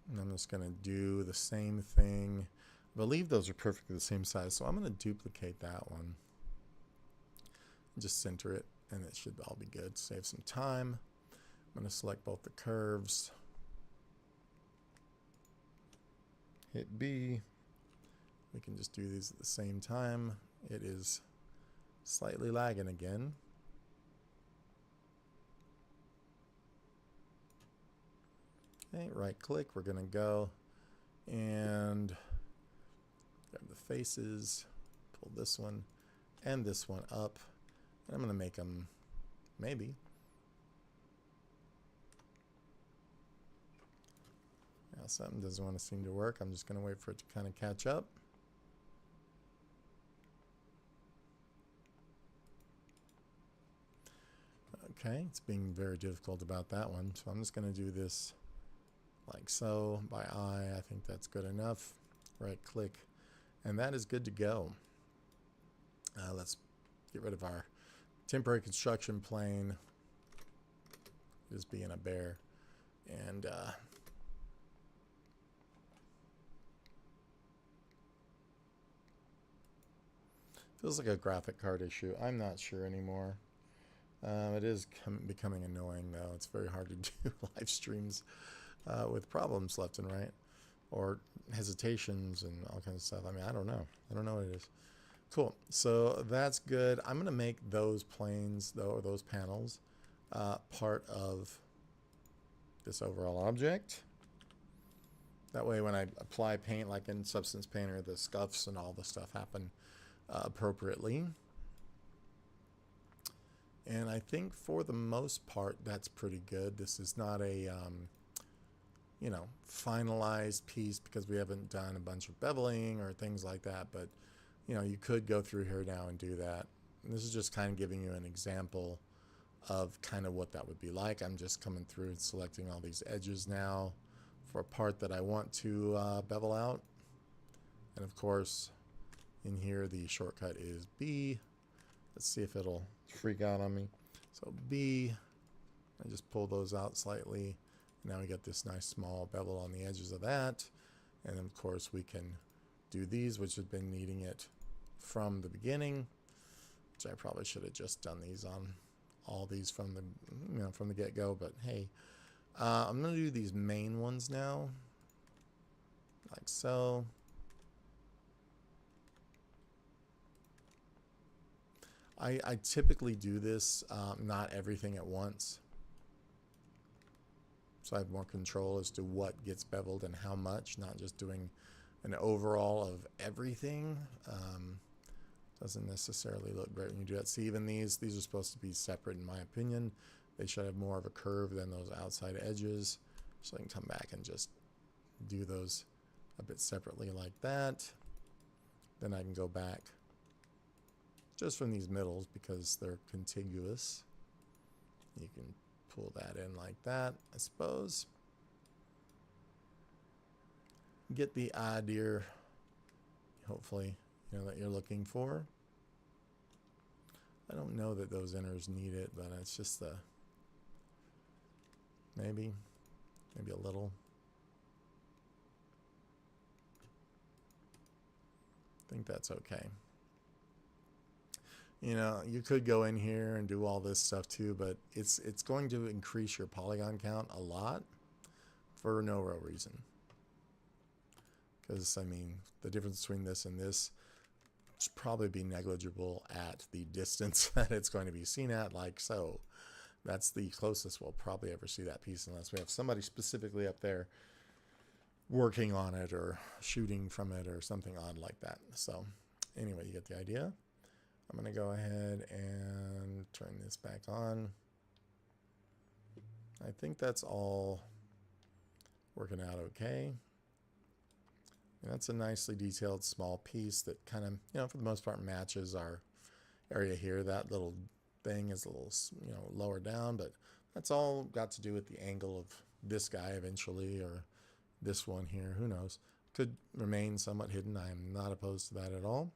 And I'm just going to do the same thing. I believe those are perfectly the same size, so I'm going to duplicate that one. Just center it, and it should all be good. Save some time. I'm going to select both the curves. Hit B. We can just do these at the same time. It is slightly lagging again. Okay, right click, we're going to go and grab the faces, pull this one and this one up, and I'm going to make them maybe. Now something doesn't want to seem to work. I'm just going to wait for it to kind of catch up. Okay, it's being very difficult about that one, so I'm just going to do this like so by eye. I think that's good enough. Right click, and that is good to go. Let's get rid of our temporary construction plane, just being a bear, and feels like a graphic card issue. I'm not sure anymore. It is becoming annoying though. It's very hard to do live streams with problems left and right, or hesitations and all kinds of stuff. I mean, I don't know what it is. Cool, so that's good. I'm gonna make those planes though, or those panels, part of this overall object. That way when I apply paint, like in Substance Painter, the scuffs and all the stuff happen appropriately. And I think for the most part that's pretty good. This is not a you know, finalized piece because we haven't done a bunch of beveling or things like that, but you know, you could go through here now and do that. And this is just kind of giving you an example of kind of what that would be like. I'm just coming through and selecting all these edges now for a part that I want to bevel out. And of course in here the shortcut is B. Let's see if it'll freak out on me. So B, I just pull those out slightly. Now we got this nice small bevel on the edges of that. And of course we can do these, which have been needing it from the beginning, which I probably should have just done these on all these from the, you know, from the get-go, but hey, I'm going to do these main ones now, like so. I typically do this, not everything at once. So I have more control as to what gets beveled and how much, not just doing an overall of everything. Doesn't necessarily look great when you do that. See, even these are supposed to be separate in my opinion. They should have more of a curve than those outside edges. So I can come back and just do those a bit separately like that. Then I can go back just from these middles because they're contiguous. You can pull that in like that, I suppose. Get the idea, hopefully, you know, that you're looking for. I don't know that those inners need it, but it's just the maybe a little. I think that's okay. You know, you could go in here and do all this stuff too, but it's going to increase your polygon count a lot for no real reason. Because, I mean, the difference between this and this should probably be negligible at the distance that it's going to be seen at, like so. That's the closest we'll probably ever see that piece, unless we have somebody specifically up there working on it or shooting from it or something odd like that. So anyway, you get the idea. I'm going to go ahead and turn this back on. I think that's all working out okay. And that's a nicely detailed small piece that kind of, for the most part matches our area here. That little thing is a little, lower down, but that's all got to do with the angle of this guy eventually, or this one here, who knows. Could remain somewhat hidden. I am not opposed to that at all.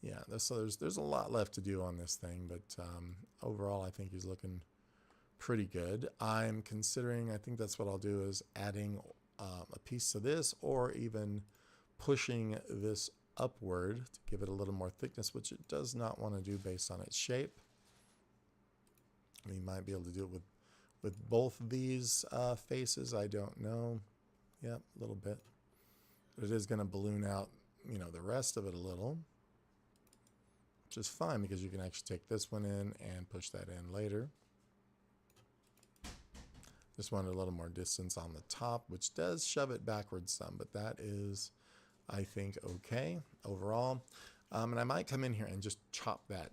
Yeah, so there's a lot left to do on this thing, but overall I think he's looking pretty good. I'm considering, I think that's what I'll do, is adding a piece to this, or even pushing this upward to give it a little more thickness, which it does not want to do based on its shape. We might be able to do it with both of these faces. I don't know. Yep, a little bit. But it is going to balloon out, the rest of it a little, which is fine because you can actually take this one in and push that in later. Just wanted a little more distance on the top, which does shove it backwards some, but that is, I think, okay overall. And I might come in here and just chop that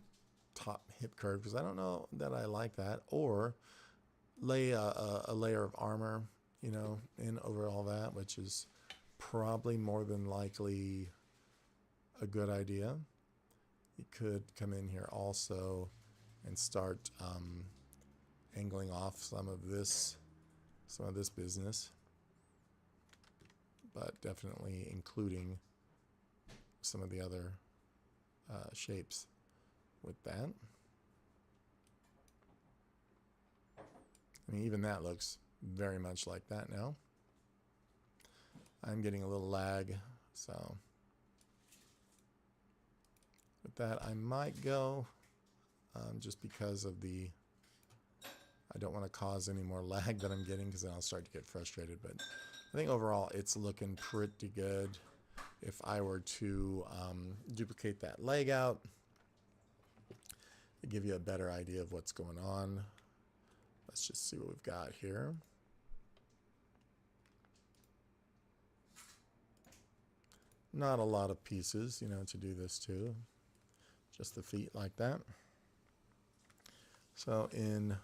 top hip curve because I don't know that I like that, or lay a layer of armor, in over all that, which is probably more than likely a good idea. You could come in here also and start angling off some of this business, but definitely including some of the other shapes with that. I mean, even that looks very much like that now. I'm getting a little lag, so with that I might go, just because of I don't want to cause any more lag that I'm getting, because then I'll start to get frustrated. But I think overall it's looking pretty good. If I were to duplicate that leg out, to give you a better idea of what's going on, let's just see what we've got here. Not a lot of pieces, to do this to. Just the feet like that. So in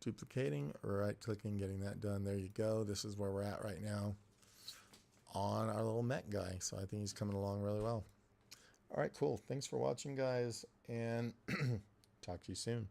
duplicating, right-clicking, getting that done, there you go. This is where we're at right now on our little mech guy. So I think he's coming along really well. All right, cool. Thanks for watching, guys, and talk to you soon.